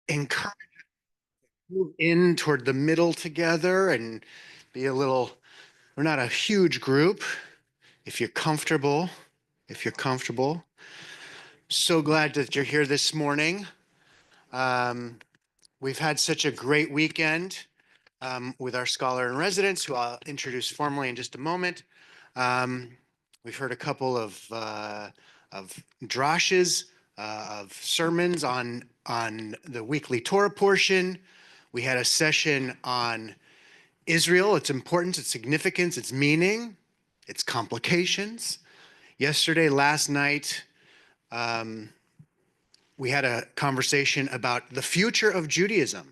encourage move in toward the middle together and be a little, we're not a huge group. If you're comfortable, if you're comfortable. So glad that you're here this morning. Um, we've had such a great weekend with our scholar in residence, who I'll introduce formally in just a moment. We've heard a couple of drashes, of sermons on the weekly Torah portion. We had a session on Israel, its importance, its significance, its meaning, its complications. Last night, we had a conversation about the future of Judaism,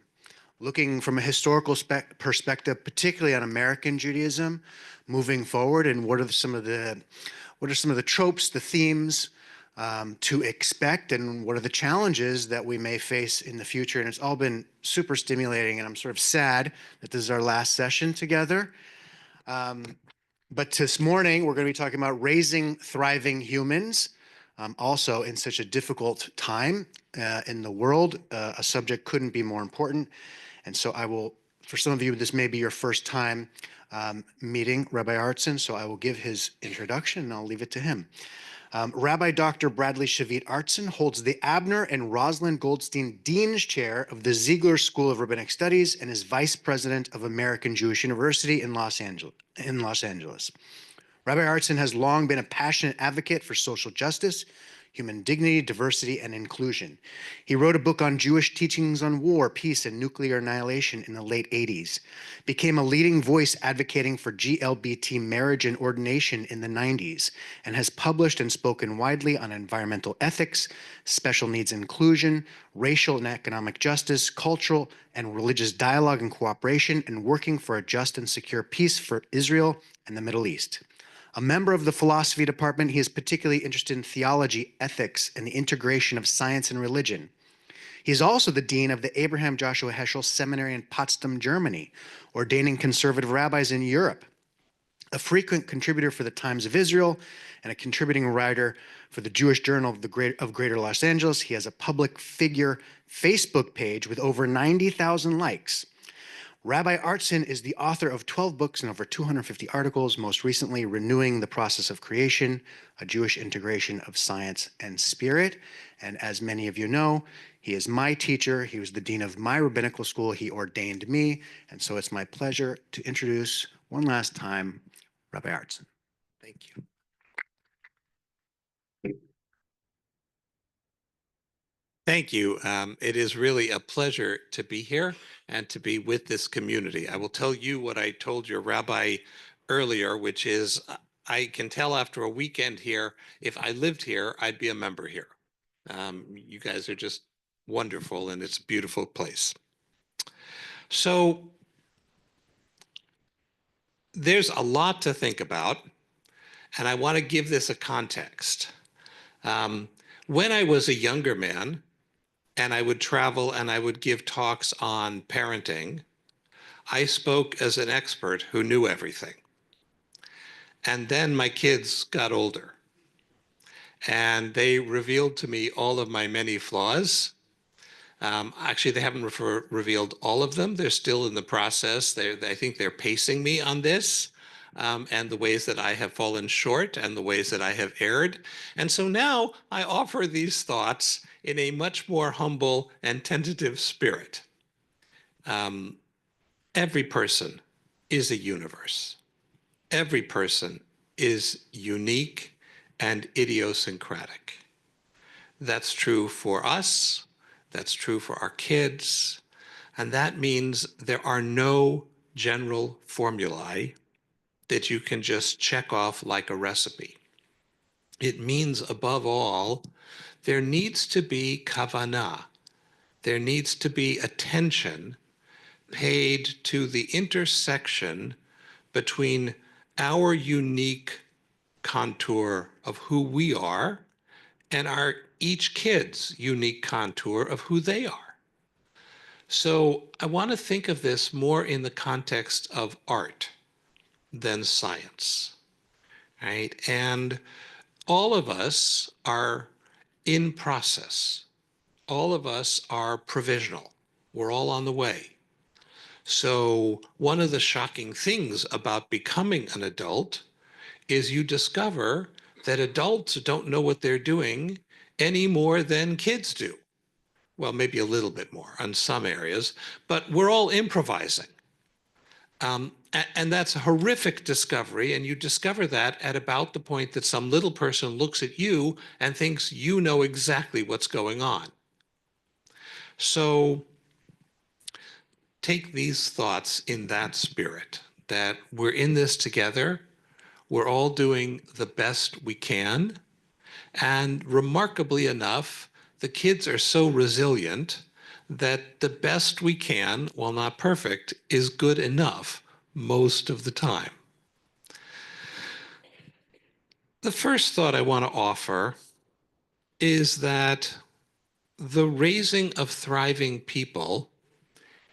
looking from a historical perspective, particularly on American Judaism, moving forward, and what are some of the tropes, the themes to expect, and what are the challenges that we may face in the future. And it's all been super stimulating, and I'm sort of sad that this is our last session together. But this morning, we're going to be talking about raising thriving humans, also in such a difficult time in the world. A subject couldn't be more important. And so I will, for some of you, this may be your first time meeting Rabbi Artson, so I will give his introduction and I'll leave it to him. Rabbi Dr. Bradley Shavit Artson holds the Abner and Rosalind Goldstein Dean's Chair of the Ziegler School of Rabbinic Studies and is Vice President of American Jewish University in Los Angeles. Rabbi Artson has long been a passionate advocate for social justice, human dignity, diversity, and inclusion. He wrote a book on Jewish teachings on war, peace, and nuclear annihilation in the late 80s, became a leading voice advocating for GLBT marriage and ordination in the 90s, and has published and spoken widely on environmental ethics, special needs inclusion, racial and economic justice, cultural and religious dialogue and cooperation, and working for a just and secure peace for Israel and the Middle East. A member of the philosophy department, he is particularly interested in theology, ethics, and the integration of science and religion. He is also the dean of the Abraham Joshua Heschel Seminary in Potsdam, Germany, ordaining conservative rabbis in Europe. A frequent contributor for the Times of Israel and a contributing writer for the Jewish Journal of Greater Los Angeles. He has a public figure Facebook page with over 90,000 likes. Rabbi Artson is the author of 12 books and over 250 articles, most recently Renewing the Process of Creation, a Jewish integration of science and spirit. And as many of you know, he is my teacher. He was the dean of my rabbinical school. He ordained me. And so it's my pleasure to introduce one last time, Rabbi Artson. Thank you. Thank you. It is really a pleasure to be here and to be with this community. I will tell you what I told your rabbi earlier, which is I can tell after a weekend here, if I lived here, I'd be a member here. You guys are just wonderful, and it's a beautiful place. So there's a lot to think about, and I want to give this a context. When I was a younger man, and I would travel and I would give talks on parenting, I spoke as an expert who knew everything. And then my kids got older, and they revealed to me all of my many flaws. Actually, they haven't revealed all of them. They're still in the process. I think they're pacing me on this, and the ways that I have fallen short and the ways that I have erred. And so now I offer these thoughts in a much more humble and tentative spirit. Every person is a universe. Every person is unique and idiosyncratic. That's true for us. That's true for our kids. And that means there are no general formulae that you can just check off like a recipe. It means, above all, there needs to be kavanah. There needs to be attention paid to the intersection between our unique contour of who we are and our each kid's unique contour of who they are. So I want to think of this more in the context of art than science, right? And all of us are in process. all of us are provisional. We're all on the way. So one of the shocking things about becoming an adult is you discover that adults don't know what they're doing any more than kids do. Well, maybe a little bit more on some areas, but we're all improvising. And that's a horrific discovery. And you discover that at about the point that some little person looks at you and thinks you know exactly what's going on. So take these thoughts in that spirit, that we're in this together. We're all doing the best we can. And remarkably enough, the kids are so resilient that the best we can, while not perfect, is good enough most of the time. The first thought I want to offer is that the raising of thriving people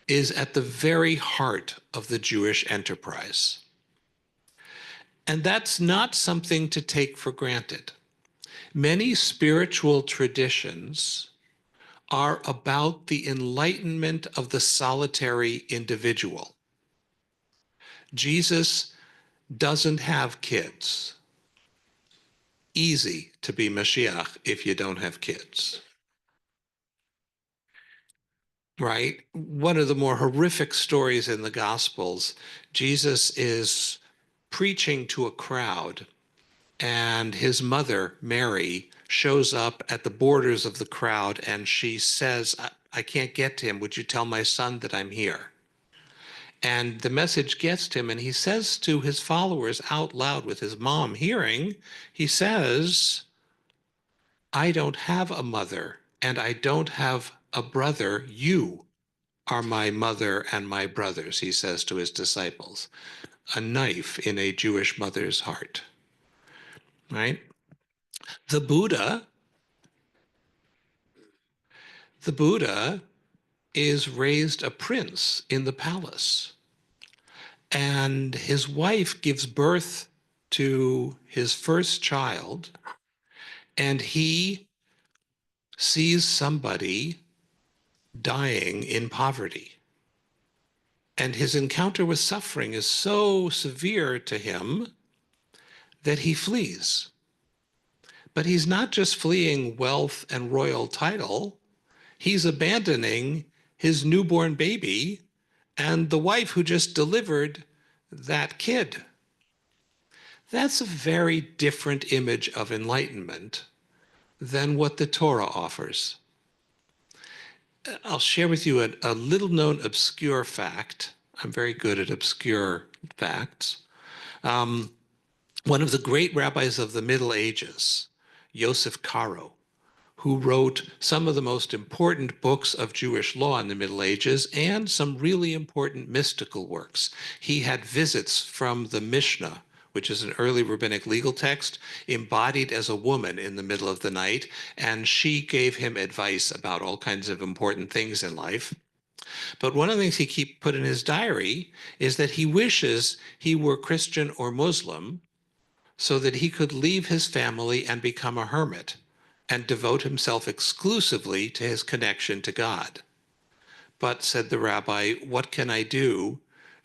is at the very heart of the Jewish enterprise. And that's not something to take for granted. Many spiritual traditions are about the enlightenment of the solitary individual. Jesus doesn't have kids. Easy to be Mashiach if you don't have kids. Right? One of the more horrific stories in the Gospels, Jesus is preaching to a crowd, and his mother, Mary, shows up at the borders of the crowd, and she says, I can't get to him. Would you tell my son that I'm here? And the message gets to him, and he says to his followers out loud with his mom hearing, he says, I don't have a mother, and I don't have a brother. You are my mother and my brothers, he says to his disciples. A knife in a Jewish mother's heart, right? The Buddha, the Buddha is raised a prince in the palace, and his wife gives birth to his first child, and he sees somebody dying in poverty. And his encounter with suffering is so severe to him that he flees. But he's not just fleeing wealth and royal title, he's abandoning his newborn baby and the wife who just delivered that kid. That's a very different image of enlightenment than what the Torah offers. I'll share with you a little known obscure fact. I'm very good at obscure facts. One of the great rabbis of the Middle Ages, Yosef Karo, who wrote some of the most important books of Jewish law in the Middle Ages and some really important mystical works. He had visits from the Mishnah, which is an early rabbinic legal text, embodied as a woman in the middle of the night, and she gave him advice about all kinds of important things in life. But one of the things he put in his diary is that he wishes he were Christian or Muslim so that he could leave his family and become a hermit and devote himself exclusively to his connection to God. But, said the rabbi, what can I do?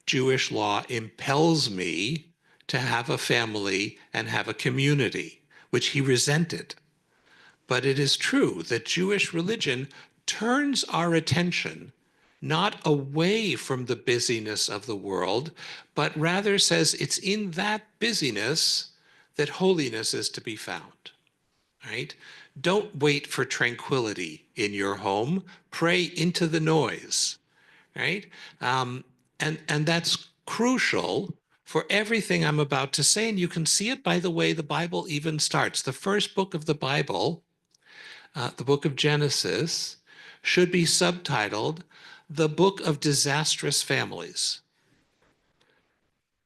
Jewish law impels me to have a family and have a community, which he resented. But it is true that Jewish religion turns our attention not away from the busyness of the world, but rather says it's in that busyness that holiness is to be found, right? Don't wait for tranquility in your home. Pray into the noise, right? And that's crucial for everything I'm about to say. And you can see it by the way the Bible even starts. The first book of the Bible, the book of Genesis, should be subtitled The Book of Disastrous Families,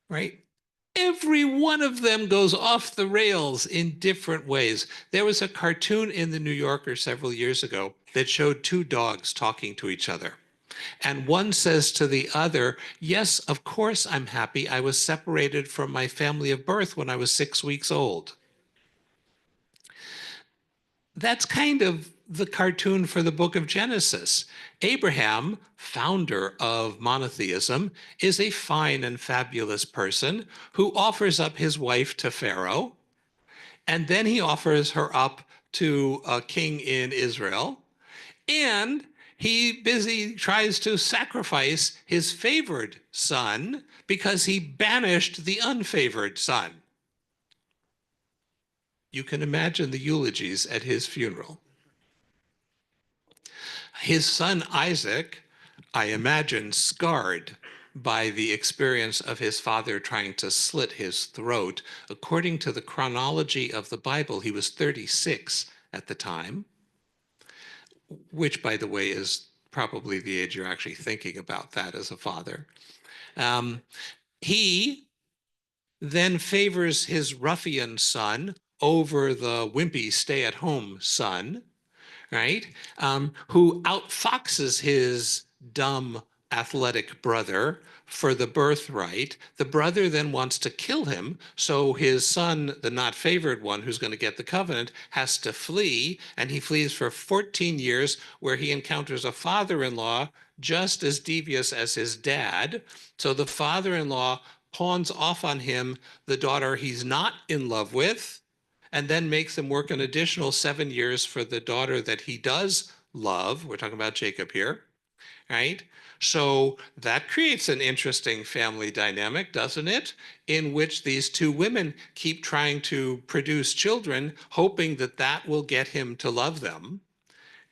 right? Every one of them goes off the rails in different ways. There was a cartoon in the New Yorker several years ago that showed two dogs talking to each other. And one says to the other, yes, of course I'm happy. I was separated from my family of birth when I was 6 weeks old. that's kind of the cartoon for the book of Genesis. Abraham, founder of monotheism, is a fine and fabulous person who offers up his wife to Pharaoh, and then he offers her up to a king in Israel, and he busy tries to sacrifice his favored son because he banished the unfavored son. You can imagine the eulogies at his funeral. His son Isaac, I imagine, scarred by the experience of his father trying to slit his throat. According to the chronology of the Bible, he was 36 at the time, which, by the way, is probably the age you're actually thinking about that as a father. Um, he then favors his ruffian son over the wimpy stay-at-home son, right? Who outfoxes his dumb athletic brother for the birthright. The brother then wants to kill him, so his son, the not favored one who's going to get the covenant, has to flee, and he flees for 14 years, where he encounters a father-in-law just as devious as his dad. So the father-in-law pawns off on him the daughter he's not in love with, and then makes him work an additional 7 years for the daughter that he does love. We're talking about Jacob here, right? So that creates an interesting family dynamic, doesn't it? In which these two women keep trying to produce children, hoping that that will get him to love them.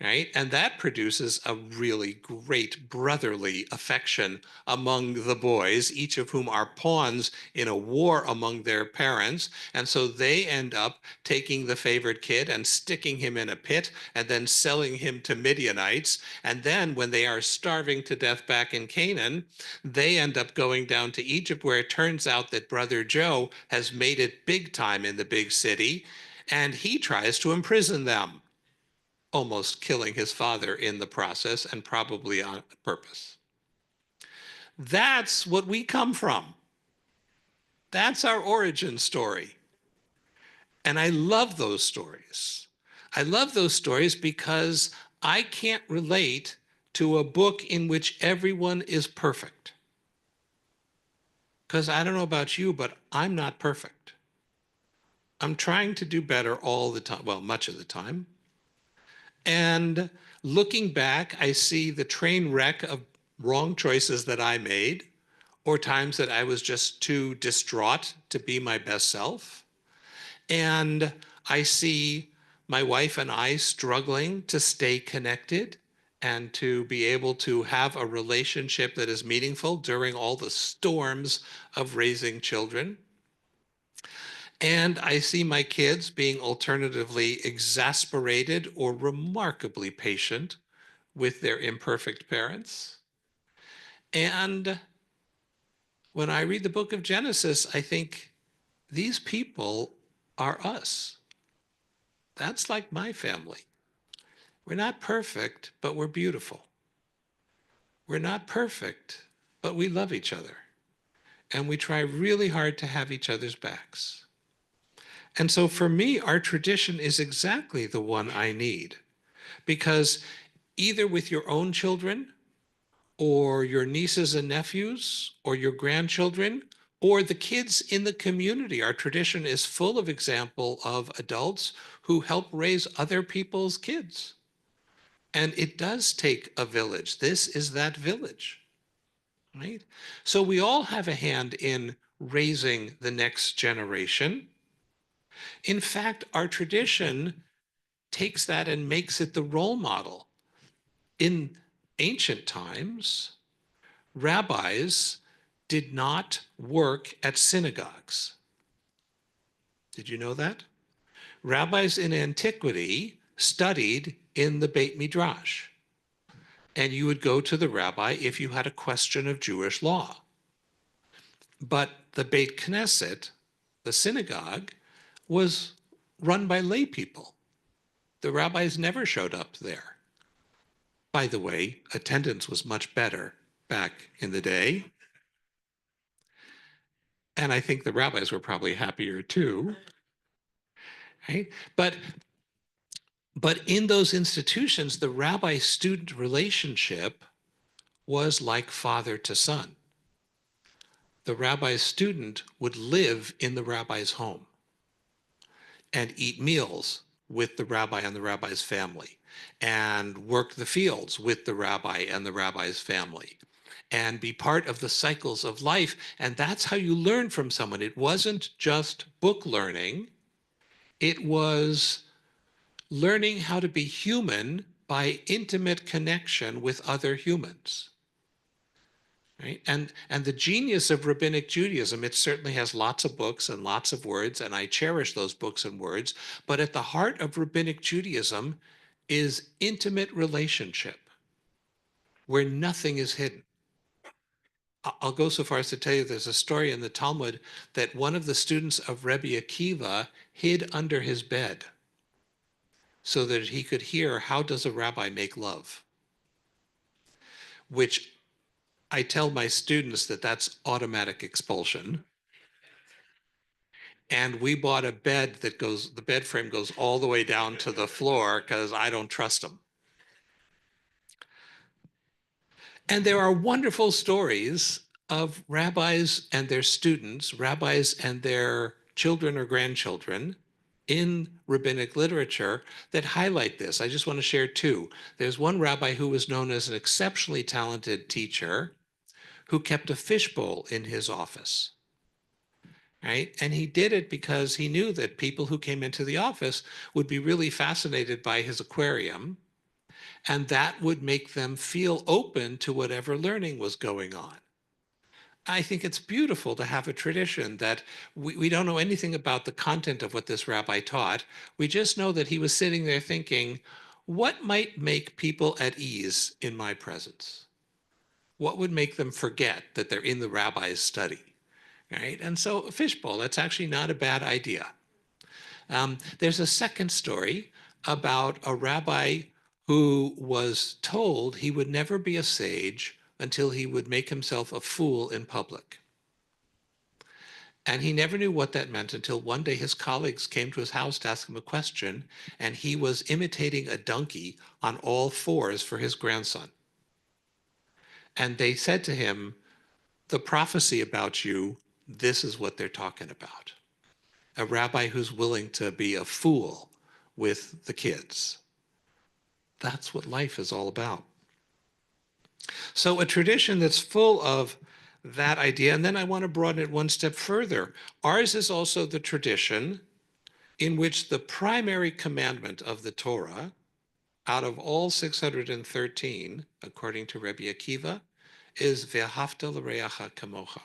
Right? And that produces a really great brotherly affection among the boys, each of whom are pawns in a war among their parents. And so they end up taking the favored kid and sticking him in a pit and then selling him to Midianites. And then when they are starving to death back in Canaan, they end up going down to Egypt, where it turns out that brother Joe has made it big time in the big city, and he tries to imprison them, almost killing his father in the process, and probably on purpose. That's what we come from. That's our origin story. And I love those stories. I love those stories because I can't relate to a book in which everyone is perfect. Because I don't know about you, but I'm not perfect. I'm trying to do better all the time, well, much of the time. And looking back, I see the train wreck of wrong choices that I made, or times that I was just too distraught to be my best self. And I see my wife and I struggling to stay connected and to be able to have a relationship that is meaningful during all the storms of raising children. And I see my kids being alternatively exasperated or remarkably patient with their imperfect parents. And when I read the book of Genesis, I think these people are us. That's like my family. We're not perfect, but we're beautiful. We're not perfect, but we love each other. And we try really hard to have each other's backs. And so for me, our tradition is exactly the one I need. Because either with your own children, or your nieces and nephews, or your grandchildren, or the kids in the community, our tradition is full of example of adults who help raise other people's kids. And it does take a village. This is that village, right? So we all have a hand in raising the next generation. In fact, our tradition takes that and makes it the role model. In ancient times, rabbis did not work at synagogues. Did you know that? Rabbis in antiquity studied in the Beit Midrash. And you would go to the rabbi if you had a question of Jewish law. But the Beit Knesset, the synagogue, was run by lay people. The rabbis never showed up there. By the way, attendance was much better back in the day. And I think the rabbis were probably happier too, right? But But in those institutions, the rabbi-student relationship was like father to son. The rabbi's student would live in the rabbi's home and eat meals with the rabbi and the rabbi's family, and work the fields with the rabbi and the rabbi's family, and be part of the cycles of life. And that's how you learn from someone. It wasn't just book learning, it was learning how to be human by intimate connection with other humans. Right? And the genius of rabbinic Judaism, it certainly has lots of books and lots of words, and I cherish those books and words, but at the heart of rabbinic Judaism is intimate relationship where nothing is hidden. I'll go so far as to tell you there's a story in the Talmud that one of the students of Rebbe Akiva hid under his bed so that he could hear, how does a rabbi make love? Which I tell my students that that's automatic expulsion. And we bought a bed that goes, the bed frame goes all the way down to the floor because I don't trust them. And there are wonderful stories of rabbis and their students, rabbis and their children or grandchildren in rabbinic literature that highlight this. I just want to share two. There's one rabbi who was known as an exceptionally talented teacher who kept a fishbowl in his office. Right? And he did it because he knew that people who came into the office would be really fascinated by his aquarium, and that would make them feel open to whatever learning was going on. I think it's beautiful to have a tradition that we don't know anything about the content of what this rabbi taught. We just know that he was sitting there thinking, what might make people at ease in my presence? What would make them forget that they're in the rabbi's study? Right? And so a fishbowl, that's actually not a bad idea. There's a second story about a rabbi who was told he would never be a sage until he would make himself a fool in public. And he never knew what that meant until one day his colleagues came to his house to ask him a question, and he was imitating a donkey on all fours for his grandson. And they said to him, the prophecy about you, this is what they're talking about. A rabbi who's willing to be a fool with the kids. That's what life is all about. So a tradition that's full of that idea, and then I want to broaden it one step further. Ours is also the tradition in which the primary commandment of the Torah, out of all 613, according to Rebbe Akiva, is Ve'ahavta l'reacha kamocha.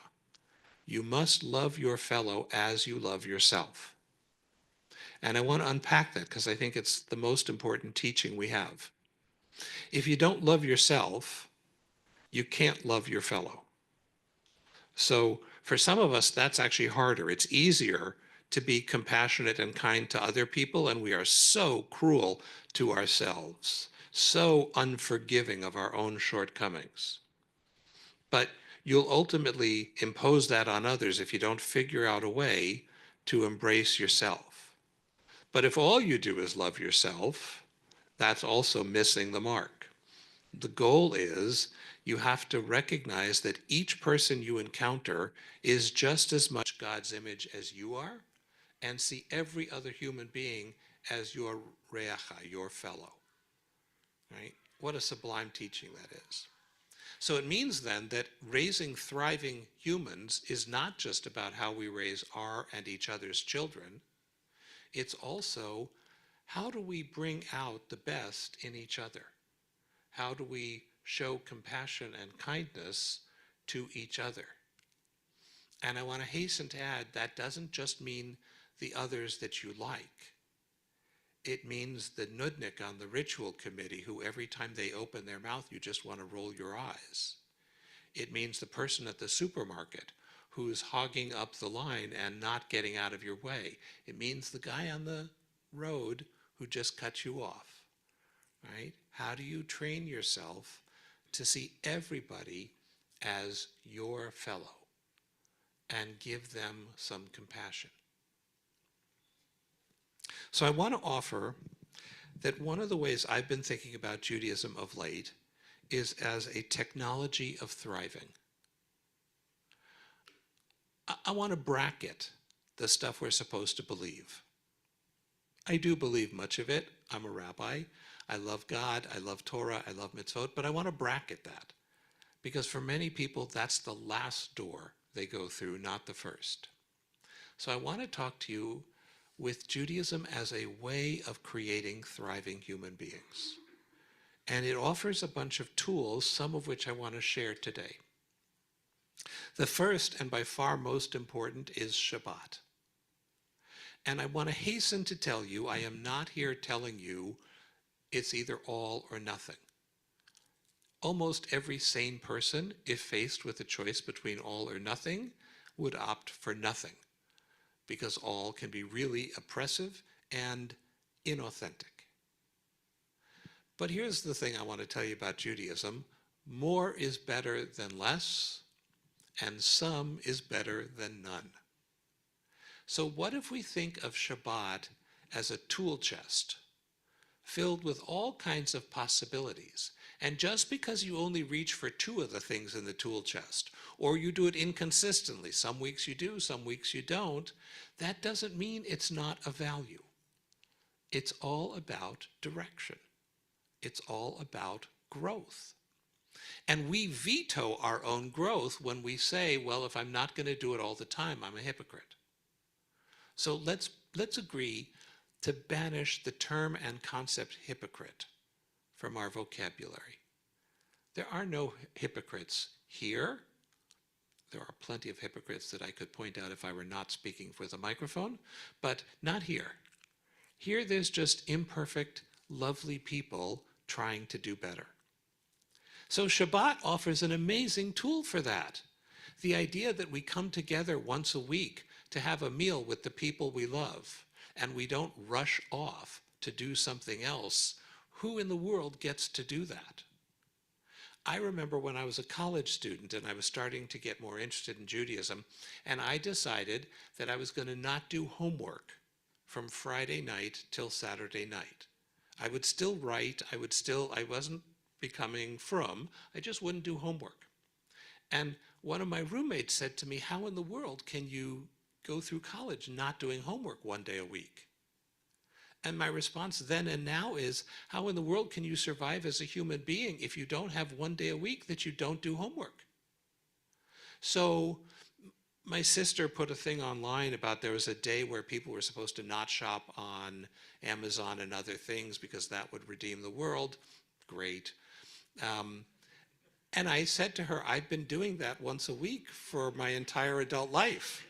You must love your fellow as you love yourself. And I want to unpack that because I think it's the most important teaching we have. If you don't love yourself, you can't love your fellow. So for some of us, that's actually harder. It's easier to be compassionate and kind to other people, and we are so cruel to ourselves, so unforgiving of our own shortcomings. But you'll ultimately impose that on others if you don't figure out a way to embrace yourself. But if all you do is love yourself, that's also missing the mark. The goal is you have to recognize that each person you encounter is just as much God's image as you are, and see every other human being as your reacha, your fellow. Right? What a sublime teaching that is. So it means then that raising thriving humans is not just about how we raise our and each other's children. It's also, how do we bring out the best in each other? How do we show compassion and kindness to each other? And I want to hasten to add, that doesn't just mean the others that you like. It means the nudnik on the ritual committee who every time they open their mouth, you just want to roll your eyes. It means the person at the supermarket who's hogging up the line and not getting out of your way. It means the guy on the road who just cut you off, right? How do you train yourself to see everybody as your fellow and give them some compassion? So I want to offer that one of the ways I've been thinking about Judaism of late is as a technology of thriving. I want to bracket the stuff we're supposed to believe. I do believe much of it. I'm a rabbi. I love God. I love Torah. I love mitzvot. But I want to bracket that because for many people, that's the last door they go through, not the first. So I want to talk to you with Judaism as a way of creating thriving human beings. And it offers a bunch of tools, some of which I want to share today. The first and by far most important is Shabbat. And I want to hasten to tell you, I am not here telling you it's either all or nothing. Almost every sane person, if faced with a choice between all or nothing, would opt for nothing, because all can be really oppressive and inauthentic. But here's the thing I want to tell you about Judaism. More is better than less, and some is better than none. So what if we think of Shabbat as a tool chest filled with all kinds of possibilities? And just because you only reach for 2 of the things in the tool chest, or you do it inconsistently, some weeks you do, some weeks you don't, that doesn't mean it's not of value. It's all about direction. It's all about growth. And we veto our own growth when we say, well, if I'm not going to do it all the time, I'm a hypocrite. So let's agree to banish the term and concept hypocrite from our vocabulary. There are no hypocrites here. There are plenty of hypocrites that I could point out if I were not speaking for the microphone, but not here. Here there's just imperfect, lovely people trying to do better. So Shabbat offers an amazing tool for that. The idea that we come together once a week to have a meal with the people we love, and we don't rush off to do something else. Who in the world gets to do that? I remember when I was a college student and I was starting to get more interested in Judaism, and I decided that I was going to not do homework from Friday night till Saturday night. I would still write, I wasn't becoming frum, I just wouldn't do homework. And one of my roommates said to me, how in the world can you go through college not doing homework 1 day a week? And my response then and now is, how in the world can you survive as a human being if you don't have 1 day a week that you don't do homework? So my sister put a thing online about there was a day where people were supposed to not shop on Amazon and other things because that would redeem the world. Great. And I said to her, I've been doing that once a week for my entire adult life.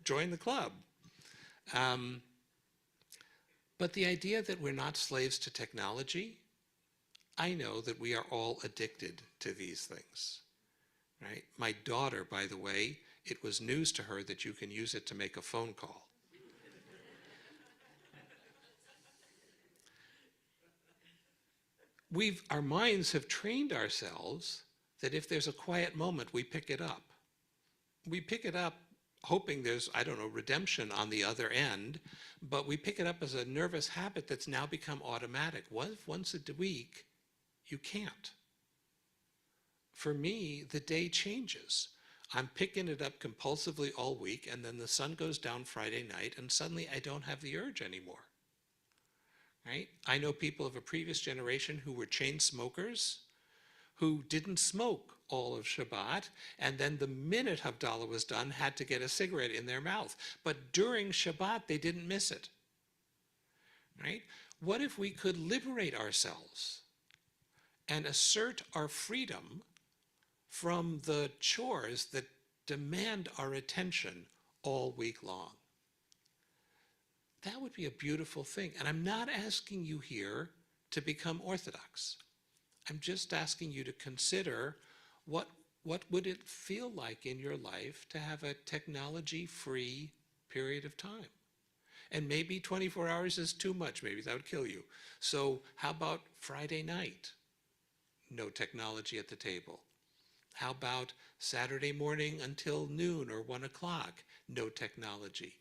Join the club. But the idea that we're not slaves to technology, I know that we are all addicted to these things, right? My daughter, by the way, it was news to her that you can use it to make a phone call. Our minds have trained ourselves that if there's a quiet moment, we pick it up. We pick it up hoping there's, redemption on the other end, but we pick it up as a nervous habit that's now become automatic. Once a week, you can't. For me, the day changes. I'm picking it up compulsively all week, and then the sun goes down Friday night, and suddenly I don't have the urge anymore. Right? I know people of a previous generation who were chain smokers who didn't smoke all of Shabbat, and then the minute Havdalah was done, had to get a cigarette in their mouth. But during Shabbat, they didn't miss it. Right? What if we could liberate ourselves and assert our freedom from the chores that demand our attention all week long? That would be a beautiful thing. And I'm not asking you here to become Orthodox. I'm just asking you to consider what would it feel like in your life to have a technology-free period of time? And maybe 24 hours is too much. Maybe that would kill you. So how about Friday night? No technology at the table. How about Saturday morning until noon or 1 o'clock? No technology.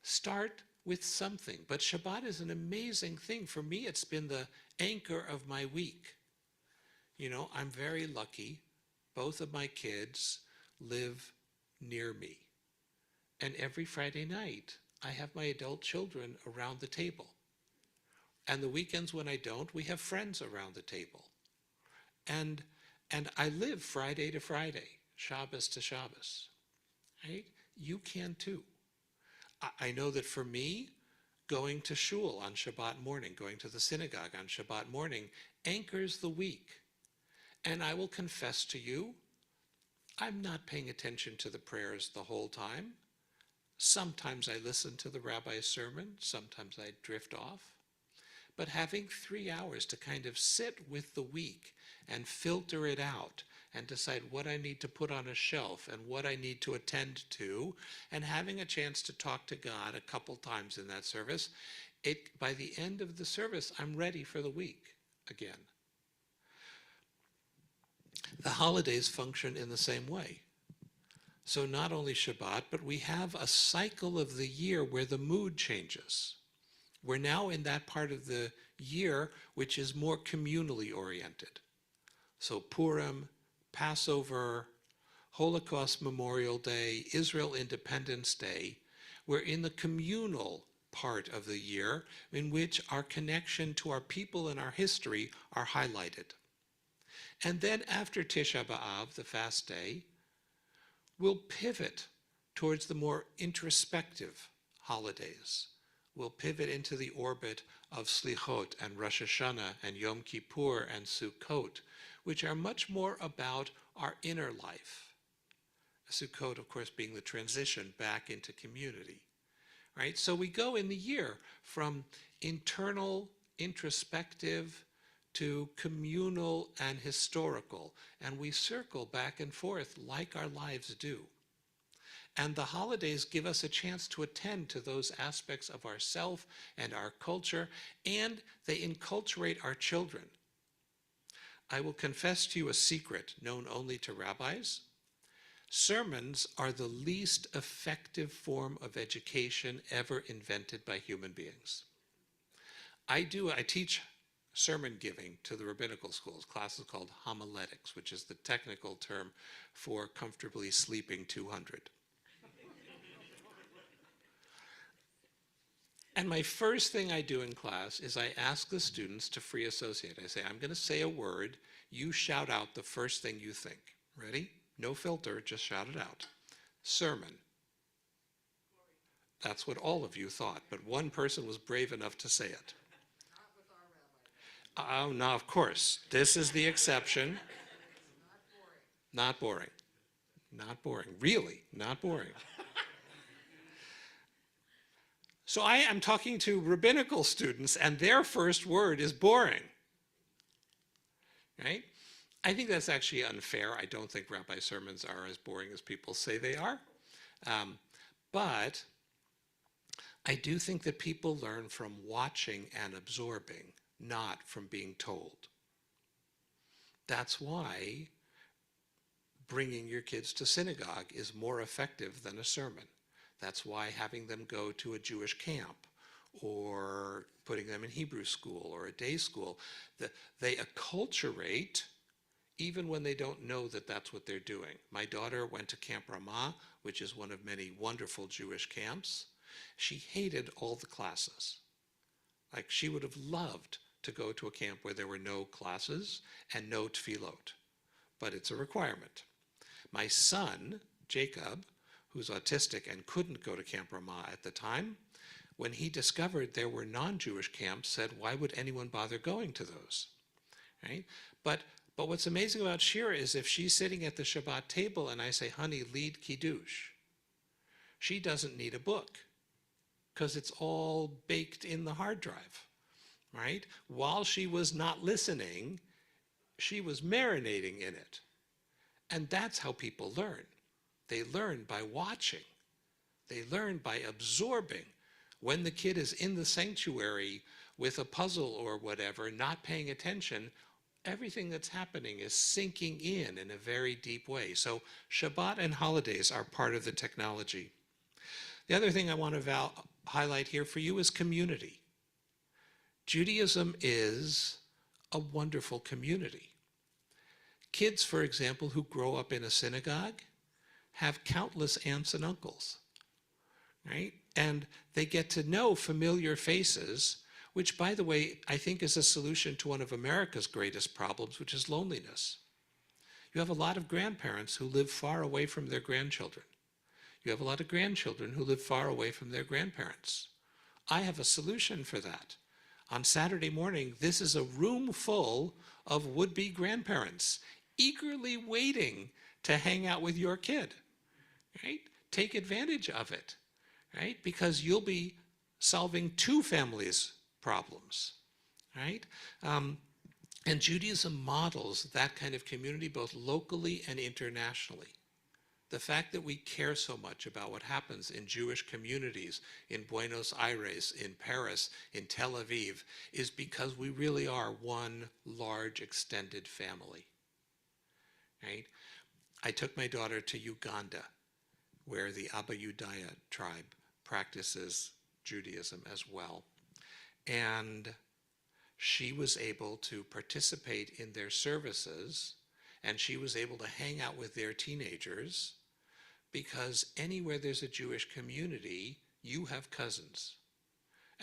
Start with something. But Shabbat is an amazing thing. For me, it's been the anchor of my week. You know, I'm very lucky. Both of my kids live near me. And every Friday night, I have my adult children around the table. And the weekends when I don't, we have friends around the table. And I live Friday to Friday, Shabbos to Shabbos, right? You can too. I know that for me, going to shul on Shabbat morning, going to the synagogue on Shabbat morning, anchors the week. And I will confess to you, I'm not paying attention to the prayers the whole time. Sometimes I listen to the rabbi's sermon, sometimes I drift off. But having 3 hours to kind of sit with the week and filter it out and decide what I need to put on a shelf and what I need to attend to, and having a chance to talk to God a couple times in that service, by the end of the service, I'm ready for the week again. The holidays function in the same way. So not only Shabbat, but we have a cycle of the year where the mood changes. We're now in that part of the year which is more communally oriented. So Purim, Passover, Holocaust Memorial Day, Israel Independence Day, we're in the communal part of the year in which our connection to our people and our history are highlighted. And then after Tisha B'Av, the fast day, we'll pivot towards the more introspective holidays. We'll pivot into the orbit of Slichot and Rosh Hashanah and Yom Kippur and Sukkot, which are much more about our inner life. Sukkot, of course, being the transition back into community, right? So we go in the year from internal, introspective, to communal and historical, and we circle back and forth like our lives do. And the holidays give us a chance to attend to those aspects of ourself and our culture, and they enculturate our children. I will confess to you a secret known only to rabbis. Sermons are the least effective form of education ever invented by human beings. I teach sermon giving to the rabbinical schools, classes called homiletics, which is the technical term for comfortably sleeping 200. And my first thing I do in class is I ask the students to free associate. I say, I'm going to say a word. You shout out the first thing you think. Ready? No filter, just shout it out. Sermon. That's what all of you thought, but one person was brave enough to say it. Oh, now, of course, this is the exception. Not boring. Not boring. Really, not boring. So I am talking to rabbinical students, and their first word is boring. Right? I think that's actually unfair. I don't think rabbi sermons are as boring as people say they are. But I do think that people learn from watching and absorbing, not from being told. That's why bringing your kids to synagogue is more effective than a sermon. That's why having them go to a Jewish camp or putting them in Hebrew school or a day school, they acculturate even when they don't know that that's what they're doing. My daughter went to Camp Ramah, which is one of many wonderful Jewish camps. She hated all the classes. Like, she would have loved to go to a camp where there were no classes and no tefillot, but it's a requirement. My son, Jacob, who's autistic and couldn't go to Camp Ramah at the time, when he discovered there were non-Jewish camps, said, why would anyone bother going to those? Right? But what's amazing about Shira is if she's sitting at the Shabbat table and I say, honey, lead Kiddush, she doesn't need a book because it's all baked in the hard drive, right? While she was not listening, she was marinating in it. And that's how people learn. They learn by watching. They learn by absorbing. When the kid is in the sanctuary with a puzzle or whatever, not paying attention, everything that's happening is sinking in a very deep way. So Shabbat and holidays are part of the technology. The other thing I want to highlight here for you is community. Judaism is a wonderful community. Kids, for example, who grow up in a synagogue have countless aunts and uncles, right? And they get to know familiar faces, which, by the way, I think is a solution to one of America's greatest problems, which is loneliness. You have a lot of grandparents who live far away from their grandchildren. You have a lot of grandchildren who live far away from their grandparents. I have a solution for that. On Saturday morning, this is a room full of would-be grandparents eagerly waiting to hang out with your kid, right? Take advantage of it, right? Because you'll be solving two families' problems, right? And Judaism models that kind of community both locally and internationally. The fact that we care so much about what happens in Jewish communities in Buenos Aires, in Paris, in Tel Aviv, is because we really are one large extended family, right? I took my daughter to Uganda, where the Abayudaya tribe practices Judaism as well. And she was able to participate in their services, and she was able to hang out with their teenagers, because anywhere there's a Jewish community, you have cousins.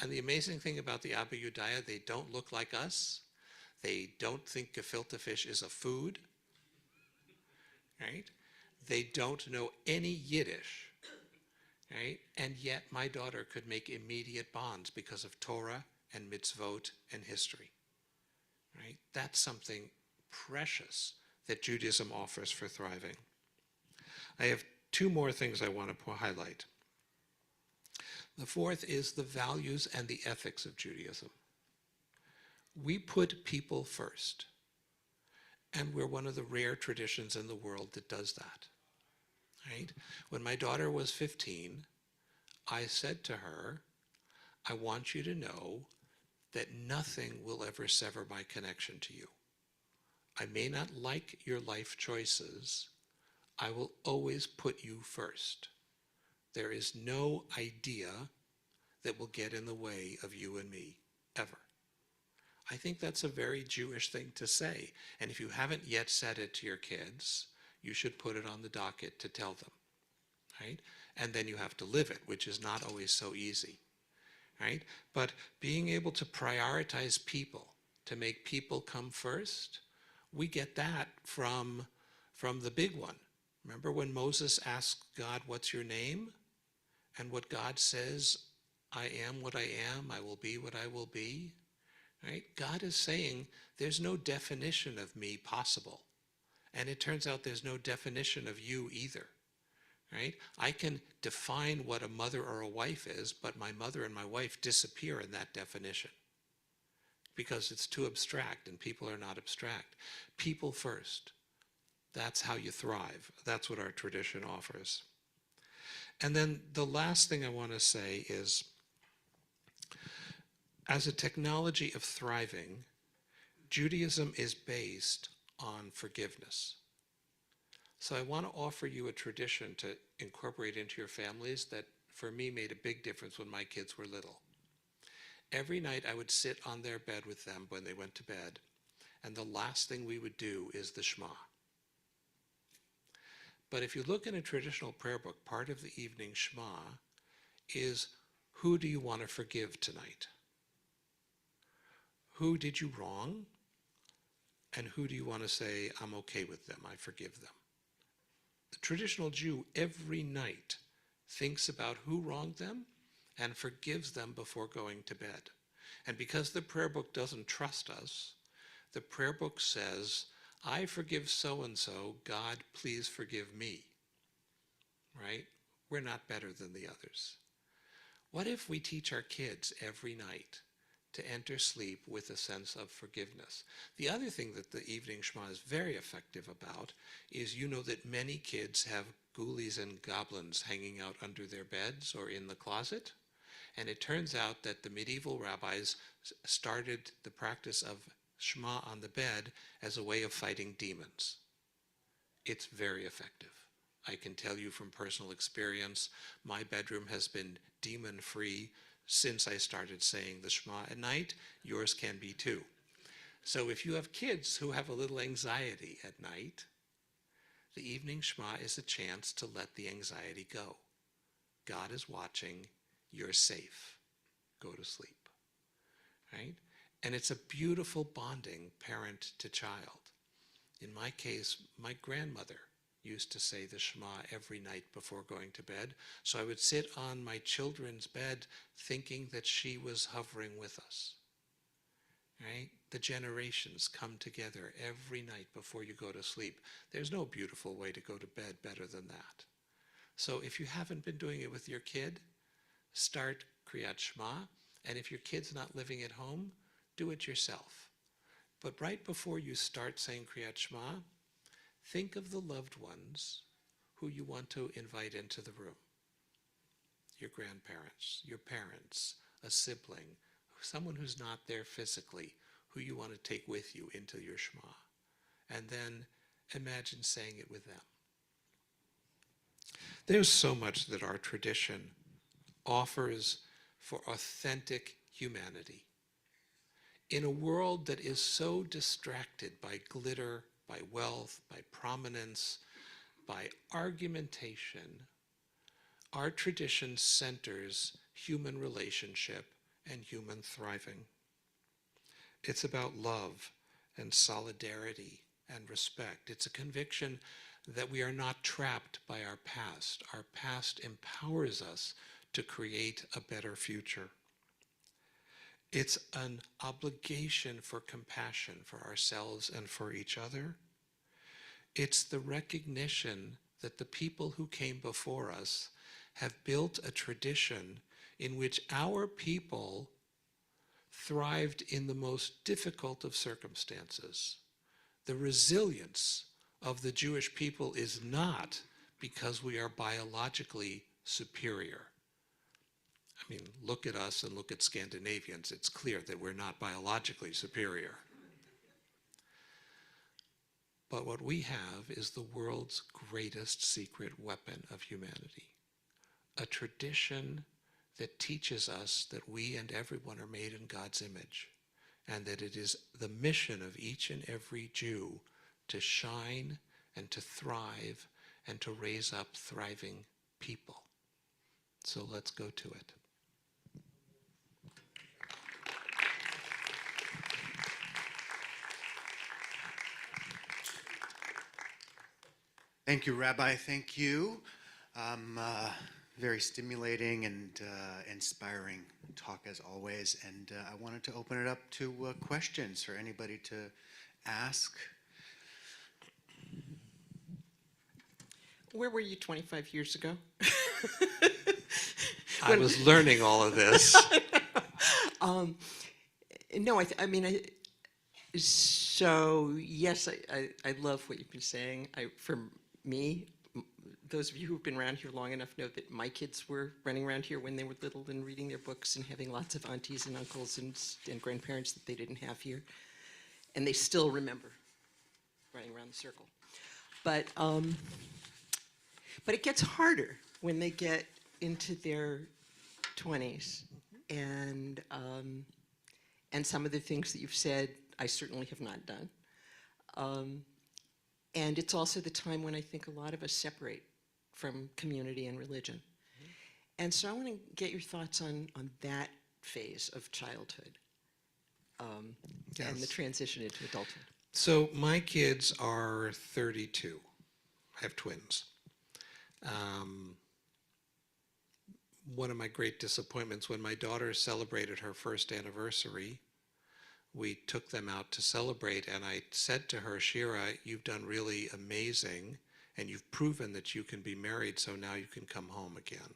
And the amazing thing about the Abayudaya, they don't look like us. They don't think gefilte fish is a food, right? They don't know any Yiddish, right? And yet my daughter could make immediate bonds because of Torah and mitzvot and history, right? That's something precious that Judaism offers for thriving. I have two more things I want to highlight. The fourth is the values and the ethics of Judaism. We put people first, and we're one of the rare traditions in the world that does that, right? When my daughter was 15, I said to her, I want you to know that nothing will ever sever my connection to you. I may not like your life choices. I will always put you first. There is no idea that will get in the way of you and me, ever. I think that's a very Jewish thing to say. And if you haven't yet said it to your kids, you should put it on the docket to tell them, right? And then you have to live it, which is not always so easy, right? But being able to prioritize people, to make people come first, we get that from the big one. Remember when Moses asked God, what's your name? And what God says, I am what I am, I will be what I will be, right? God is saying there's no definition of me possible. And it turns out there's no definition of you either, right? I can define what a mother or a wife is, but my mother and my wife disappear in that definition because it's too abstract, and people are not abstract. People first. That's how you thrive. That's what our tradition offers. And then the last thing I want to say is, as a technology of thriving, Judaism is based on forgiveness. So I want to offer you a tradition to incorporate into your families that, for me, made a big difference when my kids were little. Every night I would sit on their bed with them when they went to bed, and the last thing we would do is the Shema. But if you look in a traditional prayer book, part of the evening Shema is, who do you want to forgive tonight? Who did you wrong? And who do you want to say, I'm okay with them, I forgive them? The traditional Jew every night thinks about who wronged them and forgives them before going to bed. And because the prayer book doesn't trust us, the prayer book says, I forgive so-and-so, God, please forgive me, right? We're not better than the others. What if we teach our kids every night to enter sleep with a sense of forgiveness? The other thing that the evening Shema is very effective about is, you know that many kids have ghoulies and goblins hanging out under their beds or in the closet. And it turns out that the medieval rabbis started the practice of Shema on the bed as a way of fighting demons. It's very effective. I can tell you from personal experience, my bedroom has been demon-free since I started saying the Shema at night. Yours can be too. So if you have kids who have a little anxiety at night, the evening Shema is a chance to let the anxiety go. God is watching. You're safe. Go to sleep. Right? And it's a beautiful bonding parent to child. In my case, my grandmother used to say the Shema every night before going to bed. So I would sit on my children's bed thinking that she was hovering with us. Right? The generations come together every night before you go to sleep. There's no beautiful way to go to bed better than that. So if you haven't been doing it with your kid, start Kriyat Shema. And if your kid's not living at home, do it yourself. But right before you start saying Kriyat Shema, think of the loved ones who you want to invite into the room. Your grandparents, your parents, a sibling, someone who's not there physically, who you want to take with you into your Shema. And then imagine saying it with them. There's so much that our tradition offers for authentic humanity. In a world that is so distracted by glitter, by wealth, by prominence, by argumentation, our tradition centers human relationship and human thriving. It's about love and solidarity and respect. It's a conviction that we are not trapped by our past. Our past empowers us to create a better future. It's an obligation for compassion for ourselves and for each other. It's the recognition that the people who came before us have built a tradition in which our people thrived in the most difficult of circumstances. The resilience of the Jewish people is not because we are biologically superior. I mean, look at us and look at Scandinavians. It's clear that we're not biologically superior. But what we have is the world's greatest secret weapon of humanity, a tradition that teaches us that we and everyone are made in God's image, and that it is the mission of each and every Jew to shine and to thrive and to raise up thriving people. So let's go to it. Thank you, Rabbi. Thank you. Very stimulating and inspiring talk as always. And I wanted to open it up to questions for anybody to ask. Where were you 25 years ago? I was learning all of this. No, so yes, I love what you've been saying. For me, those of you who've been around here long enough know that my kids were running around here when they were little and reading their books and having lots of aunties and uncles and grandparents that they didn't have here. And they still remember running around the circle. But it gets harder when they get into their 20s. And some of the things that you've said, I certainly have not done. And it's also the time when I think a lot of us separate from community and religion. Mm-hmm. And so I want to get your thoughts on that phase of childhood and the transition into adulthood. So my kids are 32. I have twins. One of my great disappointments when my daughter celebrated her first anniversary, we took them out to celebrate, and I said to her, Shira, you've done really amazing, and you've proven that you can be married, so now you can come home again.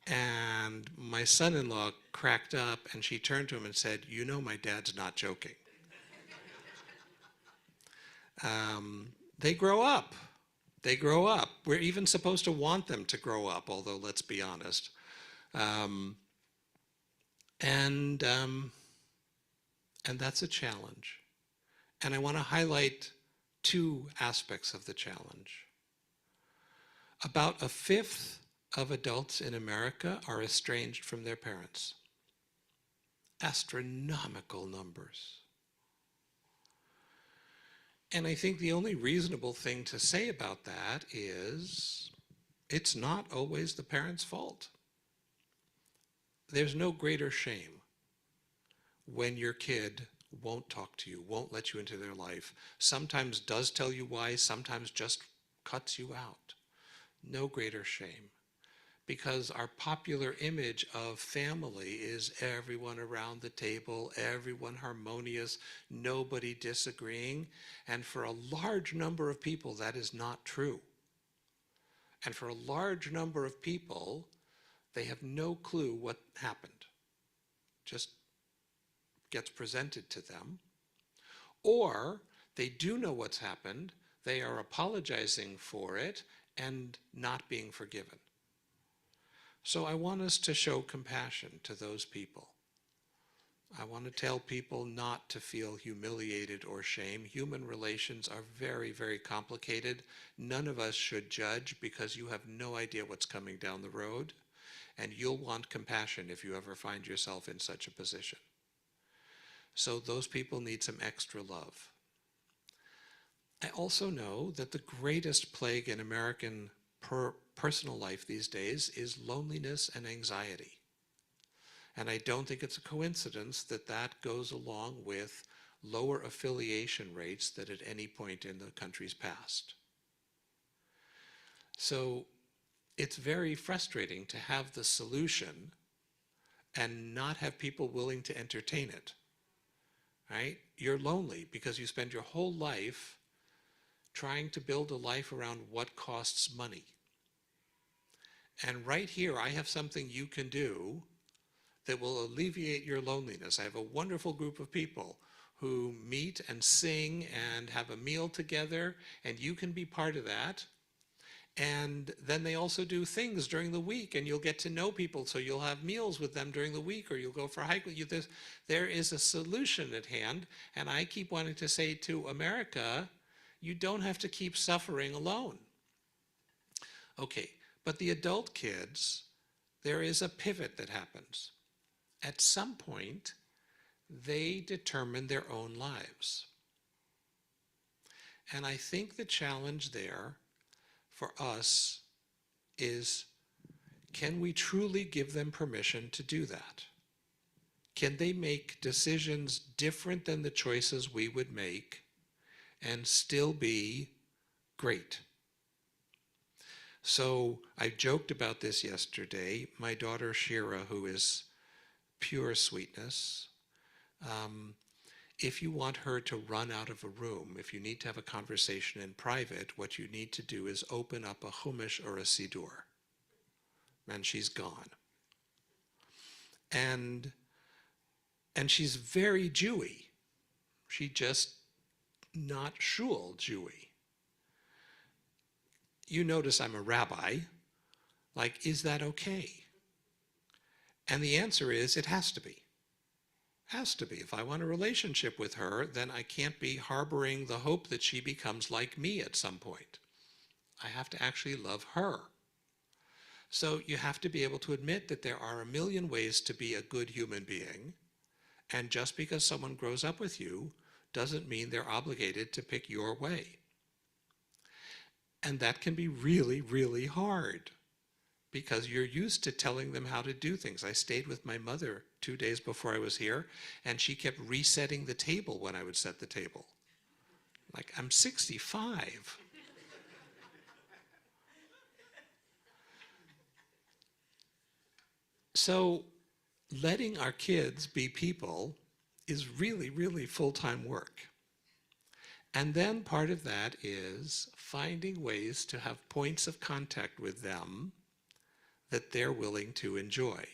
And my son-in-law cracked up, and she turned to him and said, you know my dad's not joking. They grow up. They grow up. We're even supposed to want them to grow up, although let's be honest. And that's a challenge. And I want to highlight two aspects of the challenge. About a fifth of adults in America are estranged from their parents. Astronomical numbers. And I think the only reasonable thing to say about that is it's not always the parents' fault. There's no greater shame when your kid won't talk to you, won't let you into their life, sometimes does tell you why, sometimes just cuts you out. No greater shame. Because our popular image of family is everyone around the table, everyone harmonious, nobody disagreeing. And for a large number of people, that is not true. And for a large number of people, they have no clue what happened. Just gets presented to them. Or they do know what's happened, they are apologizing for it and not being forgiven. So I want us to show compassion to those people. I want to tell people not to feel humiliated or shame. Human relations are very, very complicated. None of us should judge because you have no idea what's coming down the road, and you'll want compassion if you ever find yourself in such a position. So those people need some extra love. I also know that the greatest plague in American personal life these days is loneliness and anxiety. And I don't think it's a coincidence that that goes along with lower affiliation rates than at any point in the country's past. So it's very frustrating to have the solution and not have people willing to entertain it, right? You're lonely because you spend your whole life trying to build a life around what costs money. And right here, I have something you can do that will alleviate your loneliness. I have a wonderful group of people who meet and sing and have a meal together, and you can be part of that. And then they also do things during the week, and you'll get to know people, so you'll have meals with them during the week, or you'll go for a hike with you. There is a solution at hand, and I keep wanting to say to America, you don't have to keep suffering alone. Okay, but the adult kids, there is a pivot that happens. At some point, they determine their own lives. And I think the challenge there for us is, can we truly give them permission to do that? Can they make decisions different than the choices we would make and still be great? So I joked about this yesterday. My daughter Shira, who is pure sweetness, if you want her to run out of a room, if you need to have a conversation in private, what you need to do is open up a chumash or a siddur, and she's gone. And she's very Jewy. She just not shul Jewy. You notice I'm a rabbi. Like, is that okay? And the answer is, it has to be. Has to be. If I want a relationship with her, then I can't be harboring the hope that she becomes like me at some point. I have to actually love her. So you have to be able to admit that there are a million ways to be a good human being, and just because someone grows up with you doesn't mean they're obligated to pick your way. And that can be really, really hard, because you're used to telling them how to do things. I stayed with my mother 2 days before I was here, and she kept resetting the table when I would set the table. Like, I'm 65. So letting our kids be people is really, really full-time work. And then part of that is finding ways to have points of contact with them that they're willing to enjoy.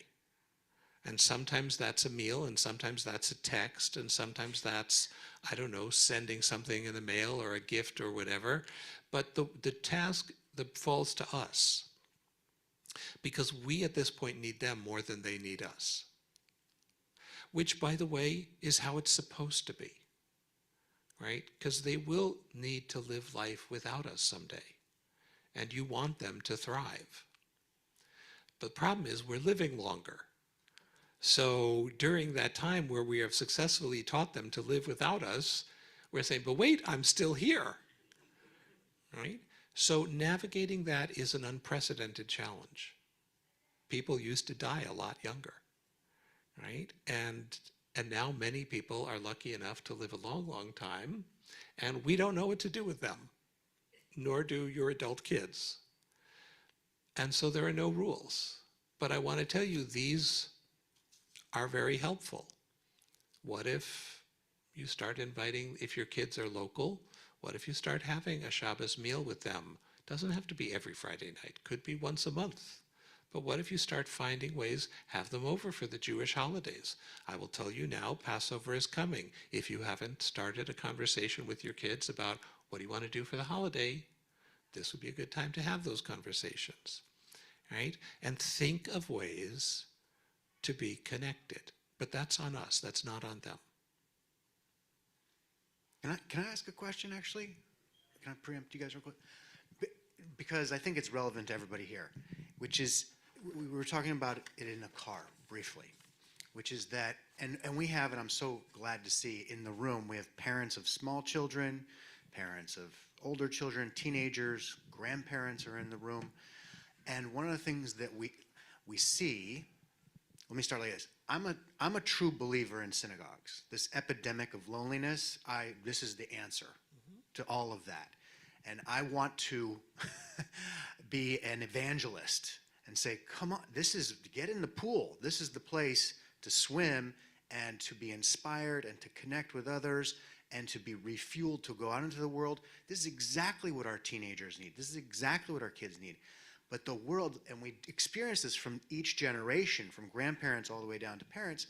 And sometimes that's a meal, and sometimes that's a text, and sometimes that's, I don't know, sending something in the mail or a gift or whatever. But the task that falls to us, because we at this point need them more than they need us. Which, by the way, is how it's supposed to be. right? Because they will need to live life without us someday, and you want them to thrive. But the problem is we're living longer. So during that time where we have successfully taught them to live without us, we're saying, but wait, I'm still here, right? So navigating that is an unprecedented challenge. People used to die a lot younger, right? And now many people are lucky enough to live a long, long time, and we don't know what to do with them, nor do your adult kids. And so there are no rules. But I want to tell you, these are very helpful. What if you start inviting, if your kids are local, what if you start having a Shabbos meal with them? Doesn't have to be every Friday night, could be once a month. But what if you start finding ways, have them over for the Jewish holidays? I will tell you now, Passover is coming. If you haven't started a conversation with your kids about what do you want to do for the holiday, this would be a good time to have those conversations, right? And think of ways to be connected. But that's on us, that's not on them. Can I ask a question, actually? Can I preempt you guys real quick? Because I think it's relevant to everybody here, which is, we were talking about it in a car briefly, which is that, and we have, and I'm so glad to see in the room, we have parents of small children, parents of older children, teenagers, grandparents are in the room. And one of the things that we see, let me start like this. I'm a true believer in synagogues. This epidemic of loneliness, this is the answer to all of that. And I want to be an evangelist and say, come on, get in the pool. This is the place to swim and to be inspired and to connect with others and to be refueled to go out into the world. This is exactly what our teenagers need. This is exactly what our kids need. But the world, and we experience this from each generation, from grandparents all the way down to parents,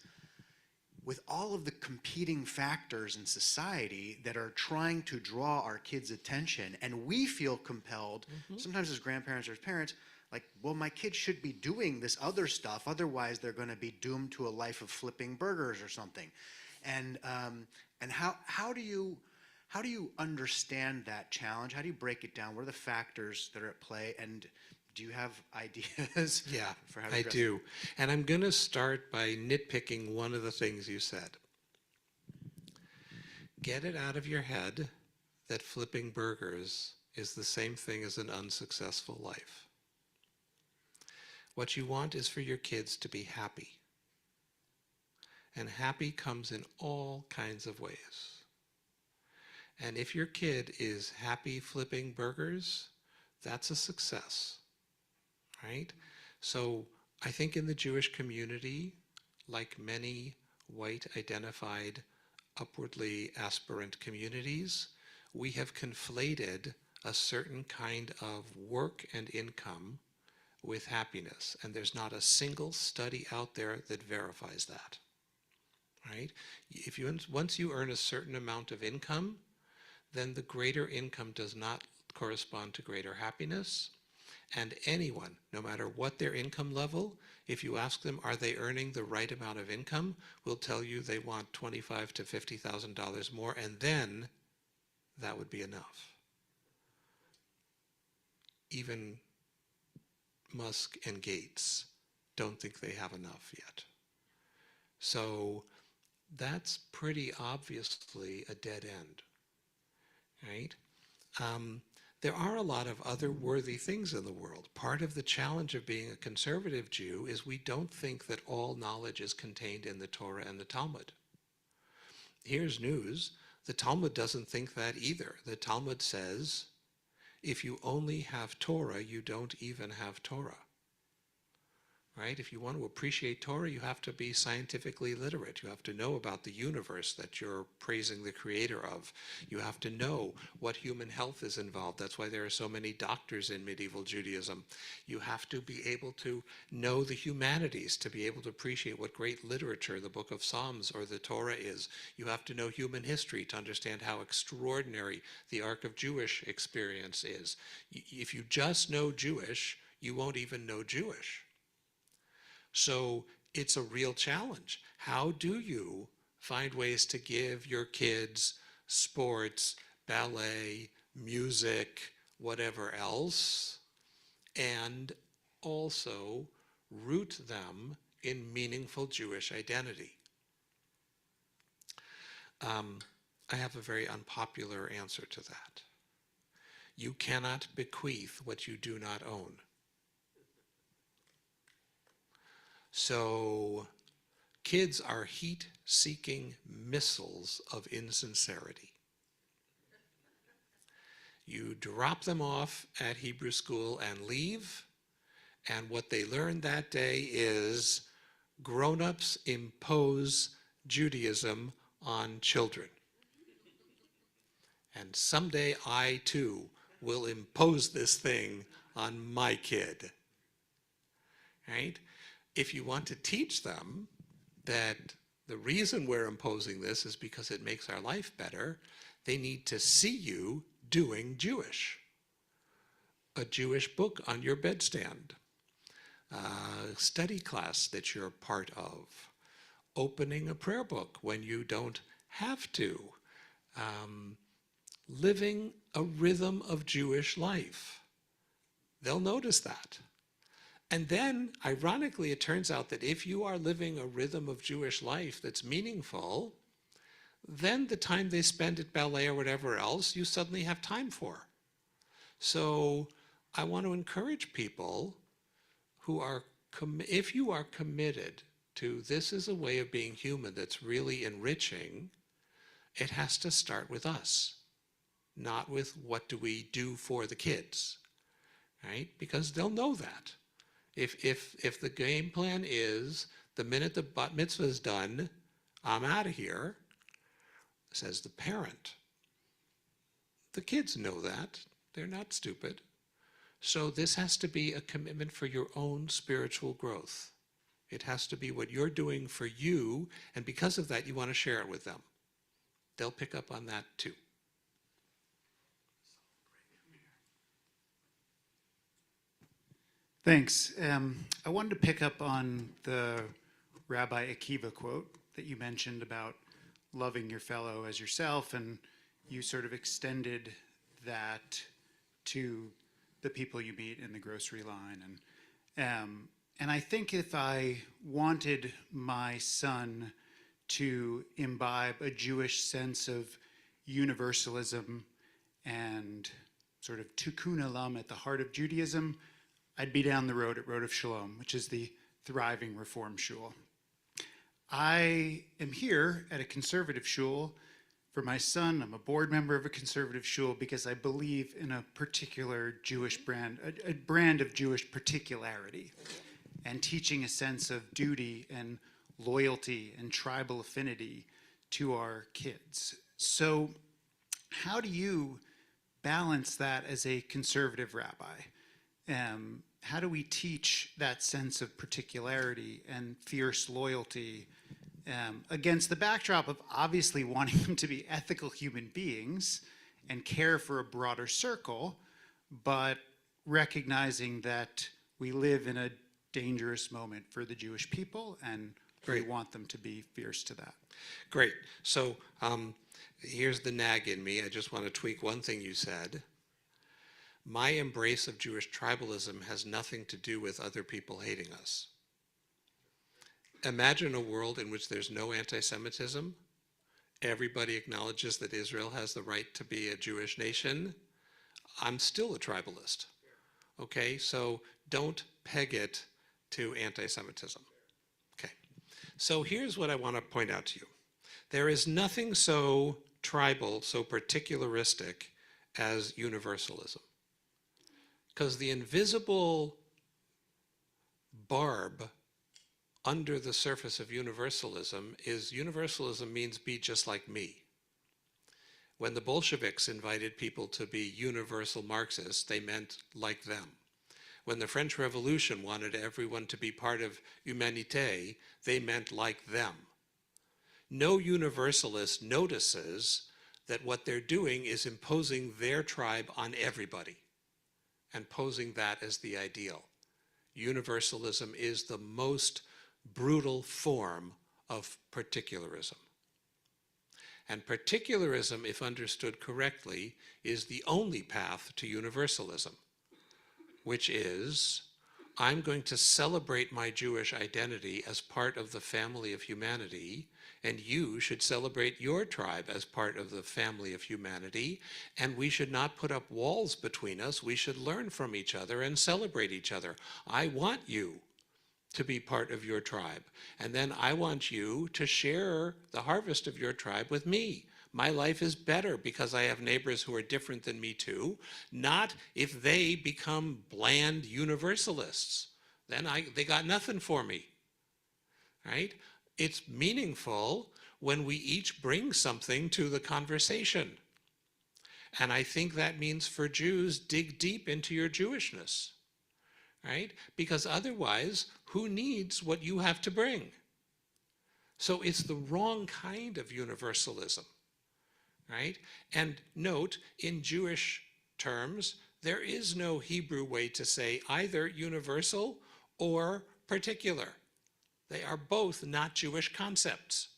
with all of the competing factors in society that are trying to draw our kids' attention, and we feel compelled, sometimes as grandparents or as parents, like, well, my kids should be doing this other stuff, otherwise they're going to be doomed to a life of flipping burgers or something. And how do you understand that challenge? How do you break it down? What are the factors that are at play? And do you have ideas? Yeah, for how to I address do. And I'm going to start by nitpicking one of the things you said. Get it out of your head that flipping burgers is the same thing as an unsuccessful life. What you want is for your kids to be happy. And happy comes in all kinds of ways. And if your kid is happy flipping burgers, that's a success. Right? So I think in the Jewish community, like many white identified, upwardly aspirant communities, we have conflated a certain kind of work and income with happiness. And there's not a single study out there that verifies that. Right? Once you earn a certain amount of income, then the greater income does not correspond to greater happiness. And anyone, no matter what their income level, if you ask them, are they earning the right amount of income, will tell you they want $25,000 to $50,000 more, and then that would be enough. Even Musk and Gates don't think they have enough yet. So that's pretty obviously a dead end, right? There are a lot of other worthy things in the world. Part of the challenge of being a conservative Jew is we don't think that all knowledge is contained in the Torah and the Talmud. Here's news. The Talmud doesn't think that either. The Talmud says, if you only have Torah, you don't even have Torah. Right? If you want to appreciate Torah, you have to be scientifically literate. You have to know about the universe that you're praising the creator of. You have to know what human health is involved. That's why there are so many doctors in medieval Judaism. You have to be able to know the humanities to be able to appreciate what great literature the book of Psalms or the Torah is. You have to know human history to understand how extraordinary the arc of Jewish experience is. If you just know Jewish, you won't even know Jewish. So it's a real challenge. How do you find ways to give your kids sports, ballet, music, whatever else, and also root them in meaningful Jewish identity. I have a very unpopular answer to that. You cannot bequeath what you do not own. So kids are heat-seeking missiles of insincerity. You drop them off at Hebrew school and leave, and what they learn that day is grown-ups impose Judaism on children. And someday I too will impose this thing on my kid. Right? If you want to teach them that the reason we're imposing this is because it makes our life better, they need to see you doing Jewish. A Jewish book on your bedstand, a study class that you're part of, opening a prayer book when you don't have to, living a rhythm of Jewish life. They'll notice that. And then, ironically, it turns out that if you are living a rhythm of Jewish life that's meaningful, then the time they spend at ballet or whatever else, you suddenly have time for. So I want to encourage people who are, if you are committed to this is a way of being human that's really enriching, it has to start with us, not with what do we do for the kids, right? Because they'll know that. If the game plan is the minute the bat mitzvah is done, I'm out of here, says the parent. The kids know that. They're not stupid. So this has to be a commitment for your own spiritual growth. It has to be what you're doing for you, and because of that, you want to share it with them. They'll pick up on that too. Thanks. I wanted to pick up on the Rabbi Akiva quote that you mentioned about loving your fellow as yourself, and you sort of extended that to the people you meet in the grocery line. And I think if I wanted my son to imbibe a Jewish sense of universalism and sort of tikkun olam at the heart of Judaism, I'd be down the road at Road of Shalom, which is the thriving Reform shul. I am here at a conservative shul for my son. I'm a board member of a conservative shul because I believe in a particular Jewish brand, a brand of Jewish particularity, and teaching a sense of duty and loyalty and tribal affinity to our kids. So how do you balance that as a conservative rabbi? How do we teach that sense of particularity and fierce loyalty against the backdrop of obviously wanting them to be ethical human beings and care for a broader circle, but recognizing that we live in a dangerous moment for the Jewish people and we want them to be fierce to that? Great. So here's the nag in me. I just want to tweak one thing you said. My embrace of Jewish tribalism has nothing to do with other people hating us. Imagine a world in which there's no anti-Semitism. Everybody acknowledges that Israel has the right to be a Jewish nation. I'm still a tribalist. Okay, so don't peg it to anti-Semitism. Okay, so here's what I want to point out to you. There is nothing so tribal, so particularistic as universalism. Because the invisible barb under the surface of universalism means be just like me. When the Bolsheviks invited people to be universal Marxists, they meant like them. When the French Revolution wanted everyone to be part of humanité, they meant like them. No universalist notices that what they're doing is imposing their tribe on everybody and posing that as the ideal. Universalism is the most brutal form of particularism. And particularism, if understood correctly, is the only path to universalism, which is, I'm going to celebrate my Jewish identity as part of the family of humanity, and you should celebrate your tribe as part of the family of humanity, and we should not put up walls between us. We should learn from each other and celebrate each other. I want you to be part of your tribe, and then I want you to share the harvest of your tribe with me. My life is better because I have neighbors who are different than me too, not if they become bland universalists. Then they got nothing for me, right? It's meaningful when we each bring something to the conversation. And I think that means for Jews, dig deep into your Jewishness, right? Because otherwise, who needs what you have to bring? So it's the wrong kind of universalism, right? And note, in Jewish terms, there is no Hebrew way to say either universal or particular. They are both not Jewish concepts,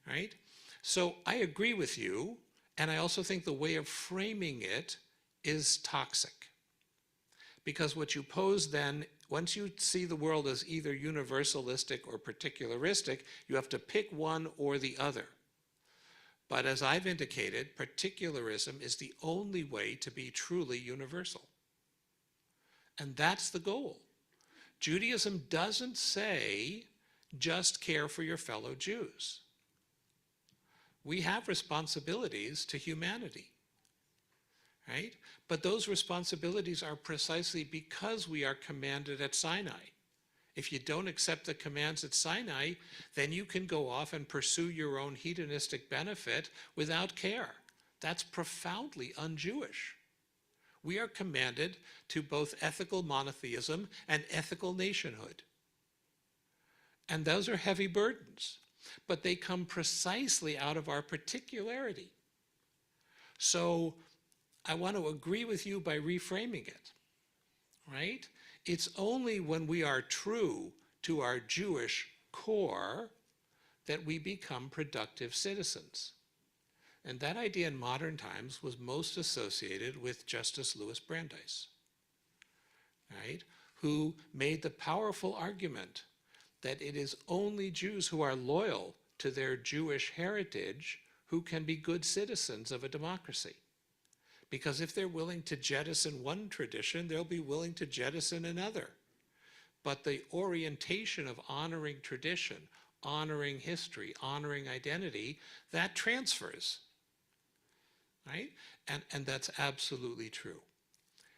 right? So I agree with you, and I also think the way of framing it is toxic. Because what you pose then, once you see the world as either universalistic or particularistic, you have to pick one or the other. But as I've indicated, particularism is the only way to be truly universal. And that's the goal. Judaism doesn't say, just care for your fellow Jews. We have responsibilities to humanity, right? But those responsibilities are precisely because we are commanded at Sinai. If you don't accept the commands at Sinai, then you can go off and pursue your own hedonistic benefit without care. That's profoundly un-Jewish. We are commanded to both ethical monotheism and ethical nationhood. And those are heavy burdens, but they come precisely out of our particularity. So I want to agree with you by reframing it, right? It's only when we are true to our Jewish core that we become productive citizens. And that idea in modern times was most associated with Justice Louis Brandeis, right? Who made the powerful argument that it is only Jews who are loyal to their Jewish heritage who can be good citizens of a democracy. Because if they're willing to jettison one tradition, they'll be willing to jettison another. But the orientation of honoring tradition, honoring history, honoring identity, that transfers, right? And that's absolutely true.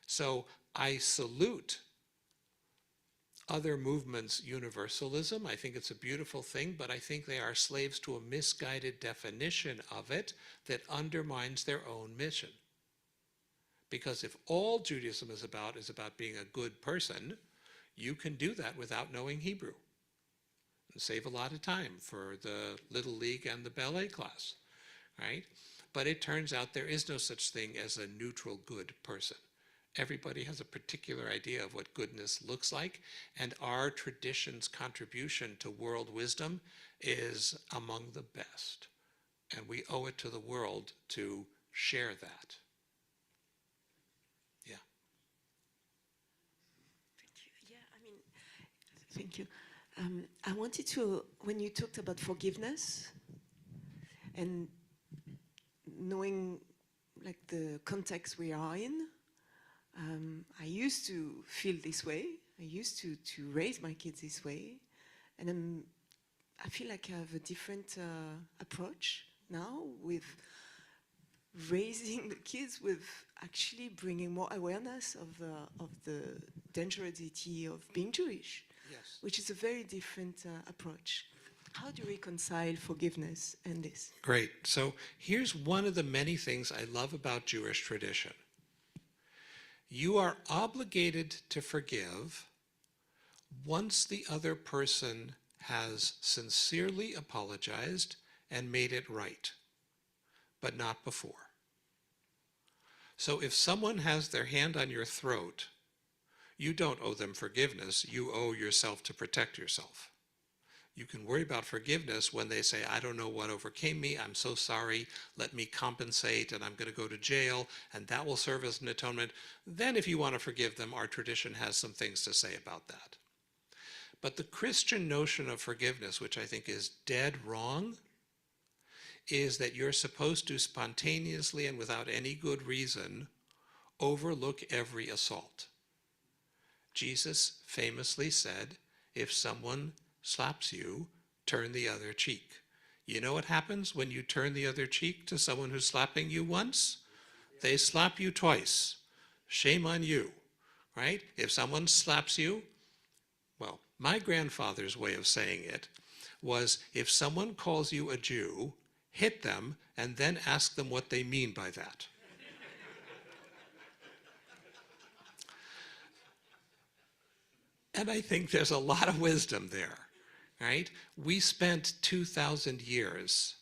So I salute other movements' universalism. I think it's a beautiful thing, but I think they are slaves to a misguided definition of it that undermines their own mission. Because if all Judaism is about being a good person, you can do that without knowing Hebrew and save a lot of time for the Little League and the ballet class, right? But it turns out there is no such thing as a neutral good person. Everybody has a particular idea of what goodness looks like, and our tradition's contribution to world wisdom is among the best. And we owe it to the world to share that. Yeah. Yeah, I mean, thank you. I wanted to, when you talked about forgiveness and knowing like the context we are in, I used to feel this way. I used to raise my kids this way. And I feel like I have a different approach now with raising the kids, with actually bringing more awareness of the dangerosity of being Jewish, Yes. which is a very different approach. How do you reconcile forgiveness and this? Great. So here's one of the many things I love about Jewish tradition. You are obligated to forgive once the other person has sincerely apologized and made it right, but not before. So if someone has their hand on your throat, you don't owe them forgiveness. You owe yourself to protect yourself. You can worry about forgiveness when they say, I don't know what overcame me, I'm so sorry, let me compensate, and I'm going to go to jail, and that will serve as an atonement. Then if you want to forgive them, our tradition has some things to say about that. But the Christian notion of forgiveness, which I think is dead wrong, is that you're supposed to spontaneously and without any good reason overlook every assault. Jesus famously said, if someone slaps you, turn the other cheek. You know what happens when you turn the other cheek to someone who's slapping you once? They slap you twice. Shame on you, right? If someone slaps you, well, my grandfather's way of saying it was, if someone calls you a Jew, hit them and then ask them what they mean by that. And I think there's a lot of wisdom there, right? We spent 2,000 years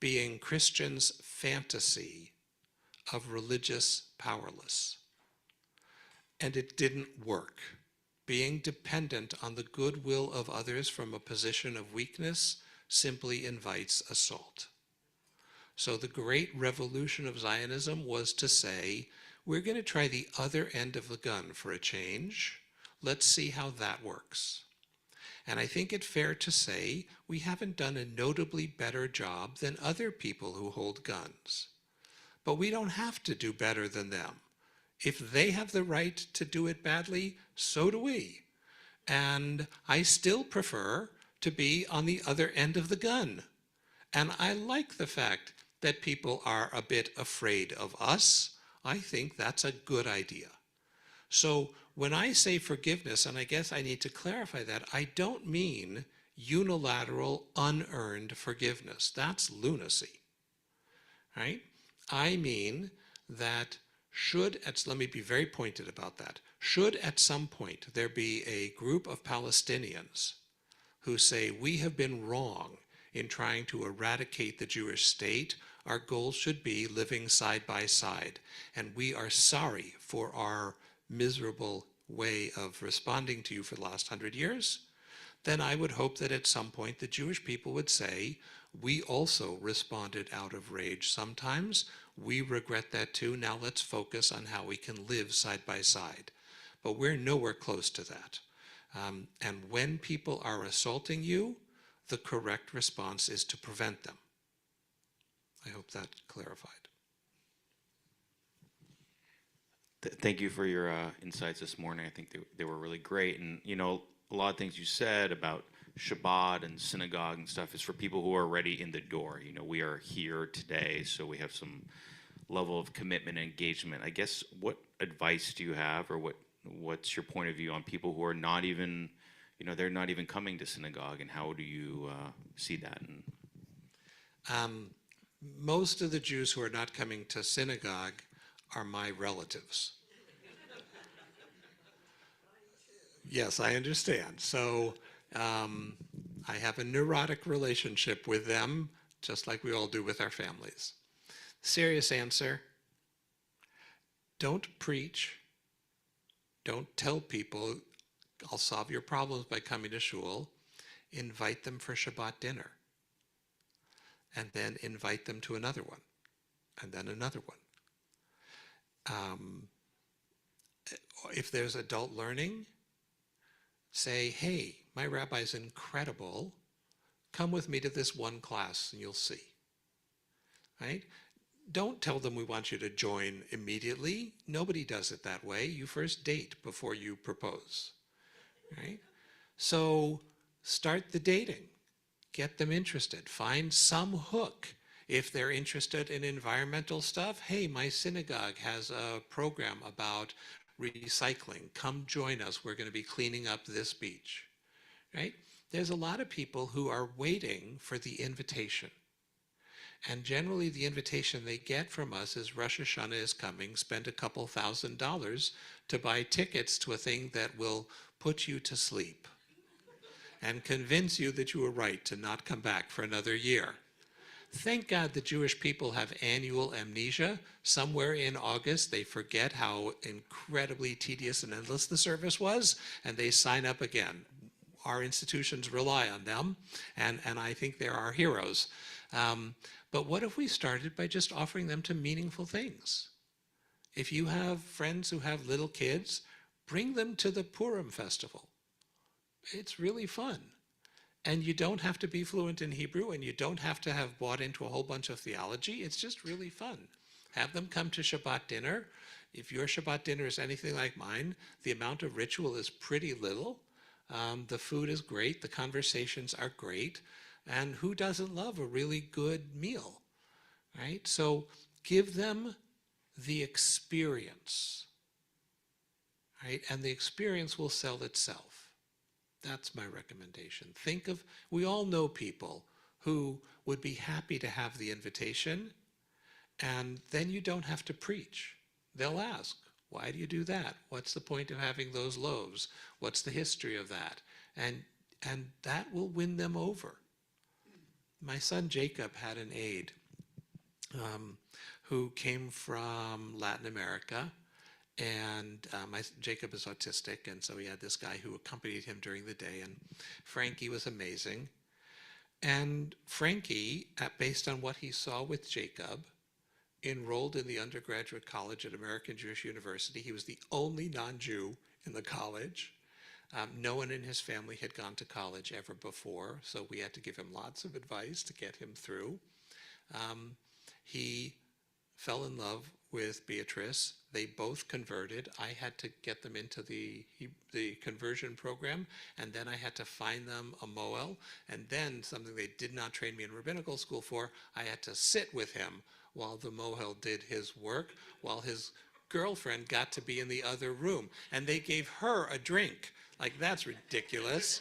being Christians' fantasy of religious powerless. And it didn't work. Being dependent on the goodwill of others from a position of weakness simply invites assault. So the great revolution of Zionism was to say, we're going to try the other end of the gun for a change. Let's see how that works. And I think it's fair to say we haven't done a notably better job than other people who hold guns. But we don't have to do better than them. If they have the right to do it badly, so do we. And I still prefer to be on the other end of the gun. And I like the fact that people are a bit afraid of us. I think that's a good idea. So when I say forgiveness, and I guess I need to clarify that, I don't mean unilateral, unearned forgiveness. That's lunacy, right? I mean that let me be very pointed about that. Should at some point there be a group of Palestinians who say, we have been wrong in trying to eradicate the Jewish state, our goal should be living side by side. And we are sorry for our miserable way of responding to you for the last 100 years, then I would hope that at some point the Jewish people would say, we also responded out of rage sometimes. We regret that too. Now let's focus on how we can live side by side. But we're nowhere close to that. And when people are assaulting you, the correct response is to prevent them. I hope that clarified. Thank you for your insights this morning. I think they were really great. And, you know, a lot of things you said about Shabbat and synagogue and stuff is for people who are already in the door. You know, we are here today, so we have some level of commitment and engagement. I guess, what advice do you have, or what's your point of view on people who are not even, you know, they're not even coming to synagogue, and how do you see that? Most of the Jews who are not coming to synagogue are my relatives. Yes, I understand. So I have a neurotic relationship with them, just like we all do with our families. Serious answer, don't preach. Don't tell people, I'll solve your problems by coming to shul. Invite them for Shabbat dinner. And then invite them to another one. And then another one. If there's adult learning, say, hey, my rabbi's incredible. Come with me to this one class and you'll see. Right? Don't tell them we want you to join immediately. Nobody does it that way. You first date before you propose. Right? So start the dating. Get them interested. Find some hook. If they're interested in environmental stuff, hey, my synagogue has a program about recycling. Come join us. We're going to be cleaning up this beach. Right? There's a lot of people who are waiting for the invitation. And generally the invitation they get from us is Rosh Hashanah is coming, spend a couple $1,000s to buy tickets to a thing that will put you to sleep and convince you that you were right to not come back for another year. Thank God the Jewish people have annual amnesia. Somewhere in August, they forget how incredibly tedious and endless the service was, and they sign up again. our institutions rely on them, and I think they're our heroes. But what if we started by just offering them to meaningful things? If you have friends who have little kids, bring them to the Purim festival. It's really fun. And you don't have to be fluent in Hebrew, and you don't have to have bought into a whole bunch of theology. It's just really fun. Have them come to Shabbat dinner. If your Shabbat dinner is anything like mine, the amount of ritual is pretty little. The food is great. The conversations are great. And who doesn't love a really good meal, right? So give them the experience, right? And the experience will sell itself. That's my recommendation. We all know people who would be happy to have the invitation, and then you don't have to preach. They'll ask, why do you do that? What's the point of having those loaves? What's the history of that? And that will win them over. My son Jacob had an aide who came from Latin America, and Jacob is autistic, and so he had this guy who accompanied him during the day, and Frankie was amazing. And Frankie, based on what he saw with Jacob, enrolled in the undergraduate college at American Jewish University. He was the only non-Jew in the college. No one in his family had gone to college ever before, so we had to give him lots of advice to get him through. He fell in love with Beatrice. They both converted. I had to get them into the conversion program, and then I had to find them a Moel, and then something they did not train me in rabbinical school for, I had to sit with him while the Mohel did his work, while his girlfriend got to be in the other room, and they gave her a drink. Like, that's ridiculous.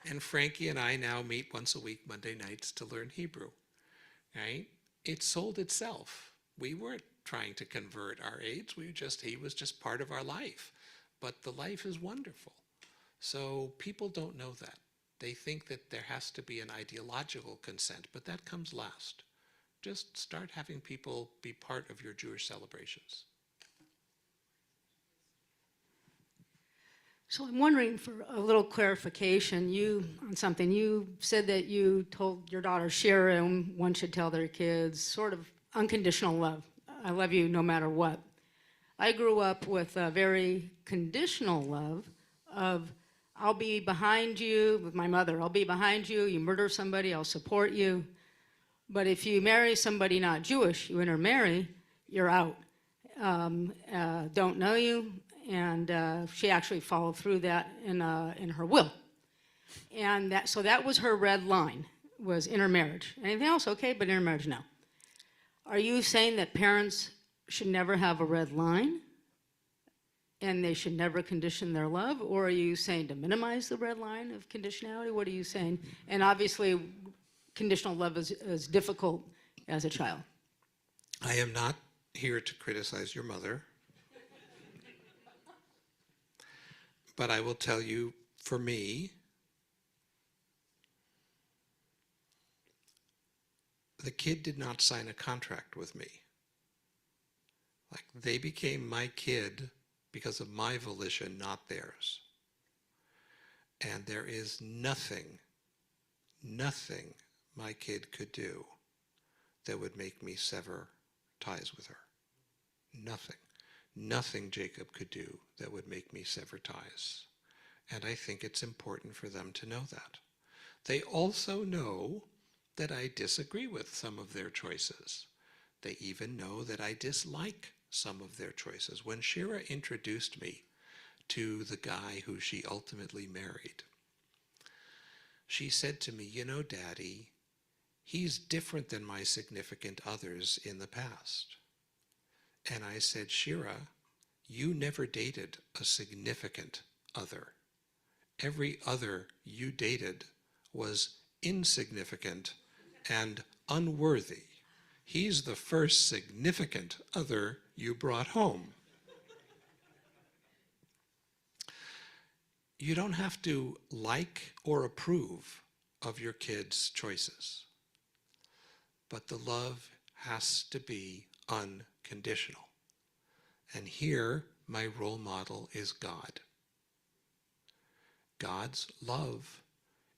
And Frankie and I now meet once a week, Monday nights, to learn Hebrew, right? It sold itself. We weren't trying to convert our aides. He was just part of our life. But the life is wonderful. So people don't know that. They think that there has to be an ideological consent, but that comes last. Just start having people be part of your Jewish celebrations. So I'm wondering for a little clarification, on something. You said that you told your daughter Shira, and one should tell their kids, sort of unconditional love. I love you no matter what. I grew up with a very conditional love of, I'll be behind you, with my mother, I'll be behind you, you murder somebody, I'll support you. But if you marry somebody not Jewish, you intermarry, you're out. Don't know you, and she actually followed through that in her will. And so that was her red line, was intermarriage. Anything else, okay, but intermarriage, no. Are you saying that parents should never have a red line and they should never condition their love? Or are you saying to minimize the red line of conditionality? What are you saying? And obviously, conditional love is difficult as a child. I am not here to criticize your mother. But I will tell you, for me, the kid did not sign a contract with me. Like, they became my kid because of my volition, not theirs. And there is nothing my kid could do that would make me sever ties with her. Nothing Jacob could do that would make me sever ties. And I think it's important for them to know that. They also know that I disagree with some of their choices. They even know that I dislike some of their choices. When Shira introduced me to the guy who she ultimately married, she said to me, you know, Daddy, he's different than my significant others in the past. And I said, Shira, you never dated a significant other. Every other you dated was insignificant and unworthy. He's the first significant other you brought home. You don't have to like or approve of your kids' choices, but the love has to be unconditional. And here, my role model is God. God's love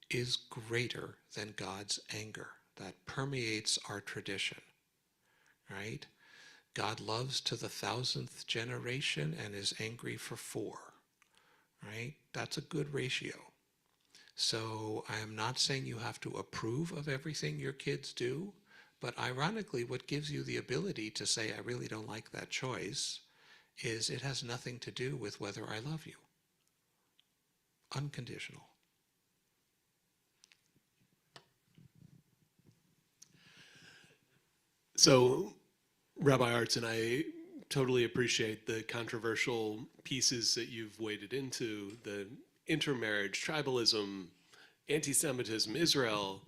is greater than God's anger. That permeates our tradition, right? God loves to the 1,000th generation and is angry for 4, right? That's a good ratio. So I am not saying you have to approve of everything your kids do, but ironically, what gives you the ability to say, I really don't like that choice, is it has nothing to do with whether I love you. Unconditional. So, Rabbi Arts, and I totally appreciate the controversial pieces that you've waded into, the intermarriage, tribalism, anti-Semitism, Israel,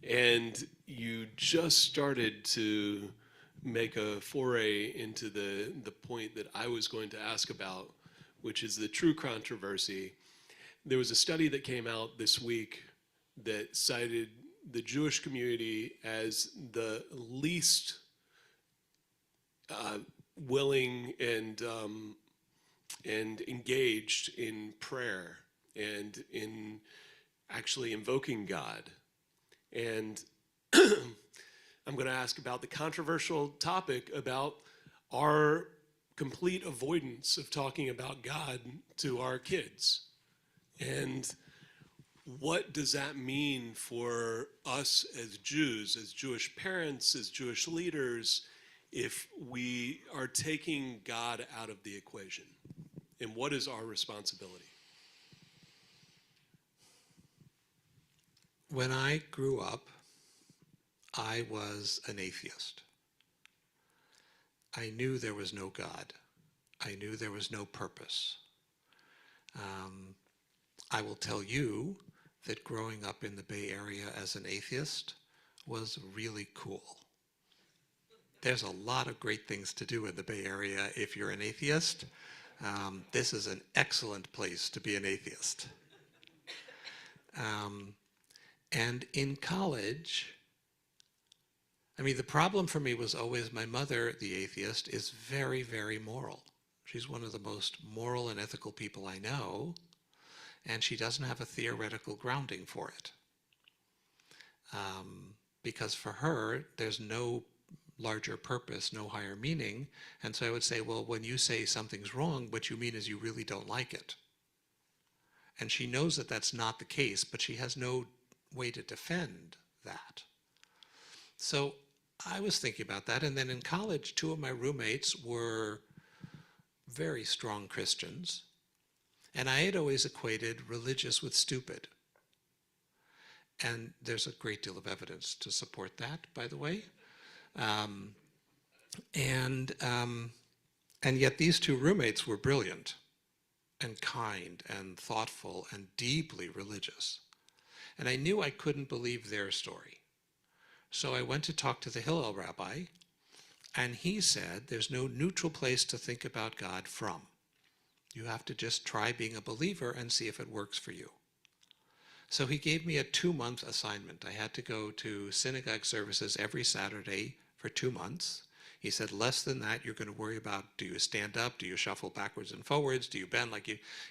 and you just started to make a foray into the point that I was going to ask about, which is the true controversy. There was a study that came out this week that cited the Jewish community as the least willing and engaged in prayer and in actually invoking God. And I'm going to ask about the controversial topic about our complete avoidance of talking about God to our kids. And what does that mean for us as Jews, as Jewish parents, as Jewish leaders, if we are taking God out of the equation? And what is our responsibility? When I grew up, I was an atheist. I knew there was no God. I knew there was no purpose. I will tell you that growing up in the Bay Area as an atheist was really cool. There's a lot of great things to do in the Bay Area if you're an atheist. This is an excellent place to be an atheist. And in college, I mean, the problem for me was always my mother, the atheist, is very, very moral. She's one of the most moral and ethical people I know, and she doesn't have a theoretical grounding for it. Because for her, there's no larger purpose, no higher meaning. And so I would say, well, when you say something's wrong, what you mean is you really don't like it. And she knows that that's not the case, but she has no way to defend that. So I was thinking about that. And then in college, 2 of my roommates were very strong Christians. And I had always equated religious with stupid. And there's a great deal of evidence to support that, by the way. And yet these 2 roommates were brilliant and kind and thoughtful and deeply religious. And I knew I couldn't believe their story. So I went to talk to the Hillel rabbi, and he said, there's no neutral place to think about God from. You have to just try being a believer and see if it works for you. So he gave me a 2-month assignment. I had to go to synagogue services every Saturday for 2 months. He said, less than that, you're going to worry about, do you stand up? Do you shuffle backwards and forwards? Do you bend? Like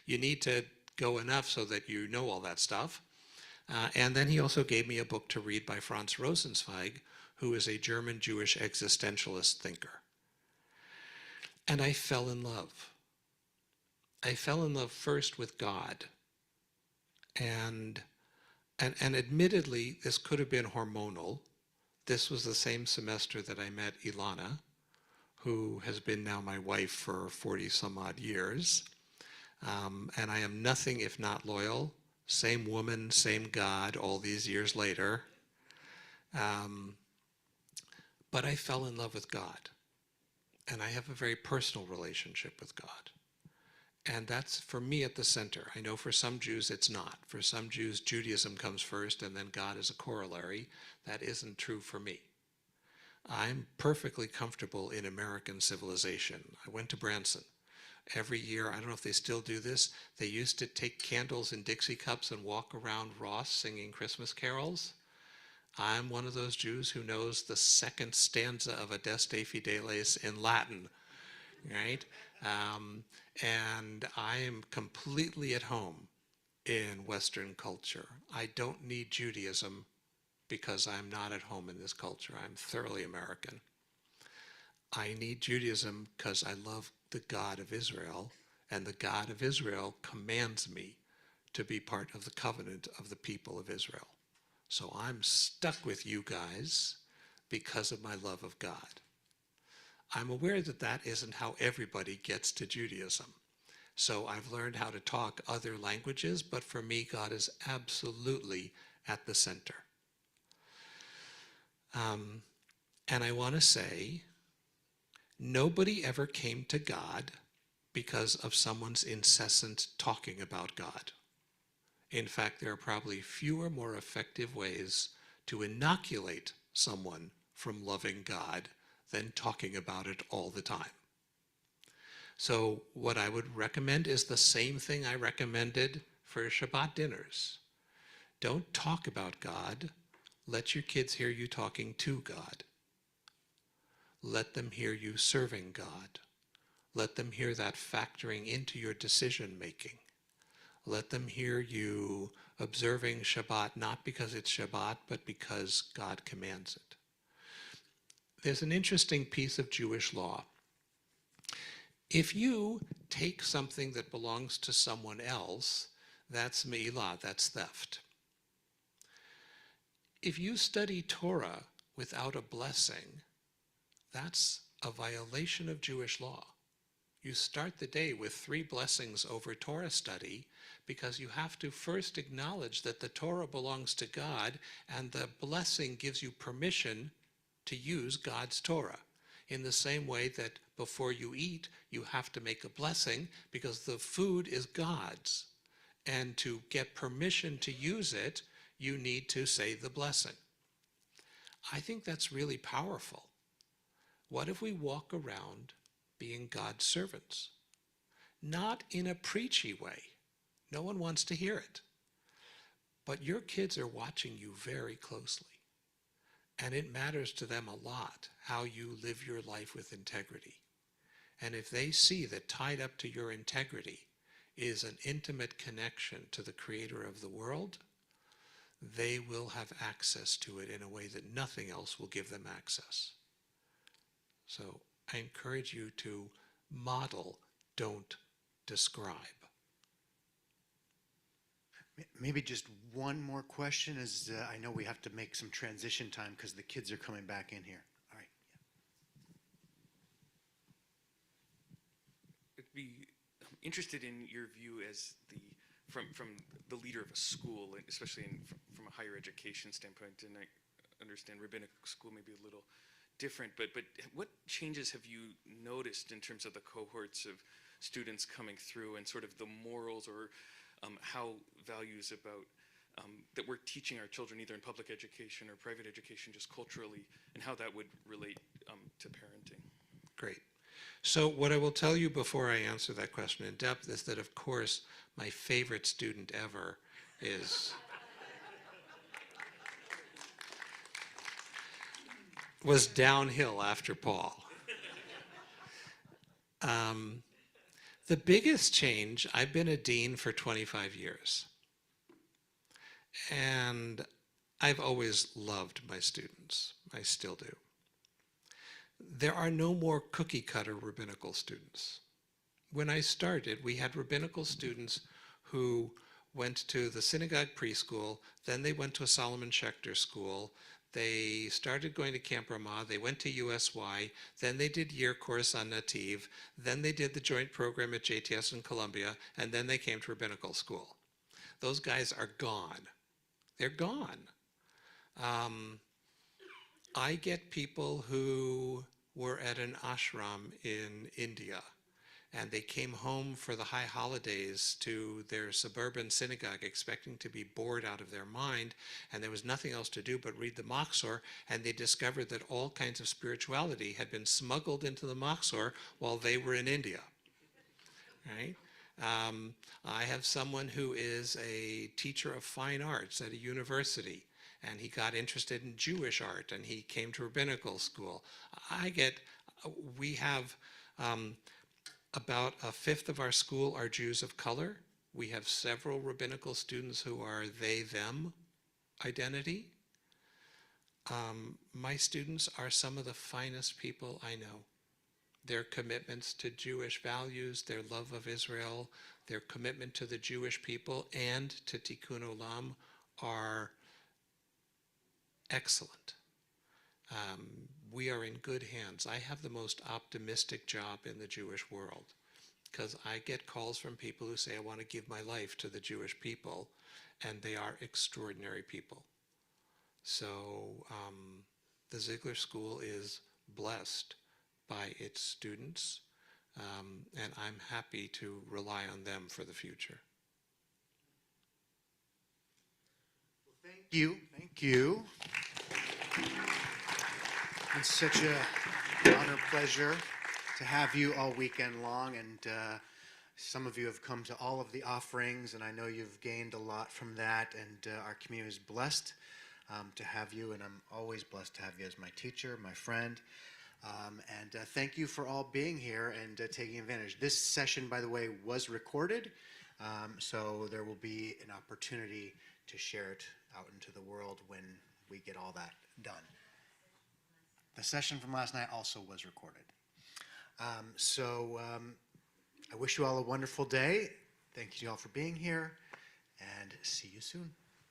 you need to go enough so that you know all that stuff. And then he also gave me a book to read by Franz Rosenzweig, who is a German Jewish existentialist thinker. And I fell in love. I fell in love first with God. And admittedly, this could have been hormonal. This was the same semester that I met Ilana, who has been now my wife for 40 some odd years. And I am nothing if not loyal. Same woman, same God, all these years later. But I fell in love with God. And I have a very personal relationship with God. And that's, for me, at the center. I know for some Jews it's not. For some Jews, Judaism comes first and then God is a corollary. That isn't true for me. I'm perfectly comfortable in American civilization. I went to Branson. Every year, I don't know if they still do this, they used to take candles in Dixie cups and walk around Ross singing Christmas carols. I'm one of those Jews who knows the second stanza of Adeste Fideles in Latin, right? And I am completely at home in Western culture. I don't need Judaism because I'm not at home in this culture. I'm thoroughly American. I need Judaism because I love the God of Israel, and the God of Israel commands me to be part of the covenant of the people of Israel. So I'm stuck with you guys because of my love of God. I'm aware that that isn't how everybody gets to Judaism. So I've learned how to talk other languages, but for me, God is absolutely at the center. And I want to say, nobody ever came to God because of someone's incessant talking about God. In fact, there are probably fewer, more effective ways to inoculate someone from loving God than talking about it all the time. So what I would recommend is the same thing I recommended for Shabbat dinners. Don't talk about God. Let your kids hear you talking to God. Let them hear you serving God. Let them hear that factoring into your decision making. Let them hear you observing Shabbat not because it's Shabbat, but because God commands it. There's an interesting piece of Jewish law. If you take something that belongs to someone else, that's me'ilah, that's theft. If you study Torah without a blessing, that's a violation of Jewish law. You start the day with 3 blessings over Torah study because you have to first acknowledge that the Torah belongs to God, and the blessing gives you permission to use God's Torah. In the same way that before you eat, you have to make a blessing because the food is God's. And to get permission to use it, you need to say the blessing. I think that's really powerful. What if we walk around being God's servants? Not in a preachy way. No one wants to hear it. But your kids are watching you very closely. And it matters to them a lot how you live your life with integrity. And if they see that tied up to your integrity is an intimate connection to the creator of the world, they will have access to it in a way that nothing else will give them access. So I encourage you to model, don't describe. Maybe just one more question, as I know we have to make some transition time because the kids are coming back in here. All right. I'd be interested in your view as from the leader of a school, and especially from a higher education standpoint. And I understand rabbinic school may be a little different, but what changes have you noticed in terms of the cohorts of students coming through and sort of the morals or how values about that we're teaching our children either in public education or private education just culturally, and how that would relate to parenting? Great. So what I will tell you before I answer that question in depth is that, of course, my favorite student ever was downhill after Paul. The biggest change, I've been a dean for 25 years. And I've always loved my students. I still do. There are no more cookie cutter rabbinical students. When I started, we had rabbinical students who went to the synagogue preschool, then they went to a Solomon Schechter school, they started going to Camp Ramah, they went to USY, then they did year course on Nativ, then they did the joint program at JTS in Columbia, and then they came to rabbinical school. Those guys are gone. They're gone. I get people who were at an ashram in India, and they came home for the high holidays to their suburban synagogue expecting to be bored out of their mind, and there was nothing else to do but read the Machzor, and they discovered that all kinds of spirituality had been smuggled into the Machzor while they were in India, right? I have someone who is a teacher of fine arts at a university, and he got interested in Jewish art, and he came to rabbinical school. We have about a fifth of our school are Jews of color, We have several rabbinical students who are they, them identity. My students are some of the finest people I know. Their commitments to Jewish values, their love of Israel, their commitment to the Jewish people and to Tikkun Olam are excellent. We are in good hands. I have the most optimistic job in the Jewish world because I get calls from people who say, I want to give my life to the Jewish people, and they are extraordinary people. So the Ziegler School is blessed by its students, and I'm happy to rely on them for the future. Thank you. Thank you. It's such an honor, pleasure to have you all weekend long, and some of you have come to all of the offerings, and I know you've gained a lot from that, and our community is blessed to have you, and I'm always blessed to have you as my teacher, my friend. And thank you for all being here and taking advantage. This session, by the way, was recorded, so there will be an opportunity to share it out into the world when we get all that done. The session from last night also was recorded. I wish you all a wonderful day. Thank you all for being here, and see you soon.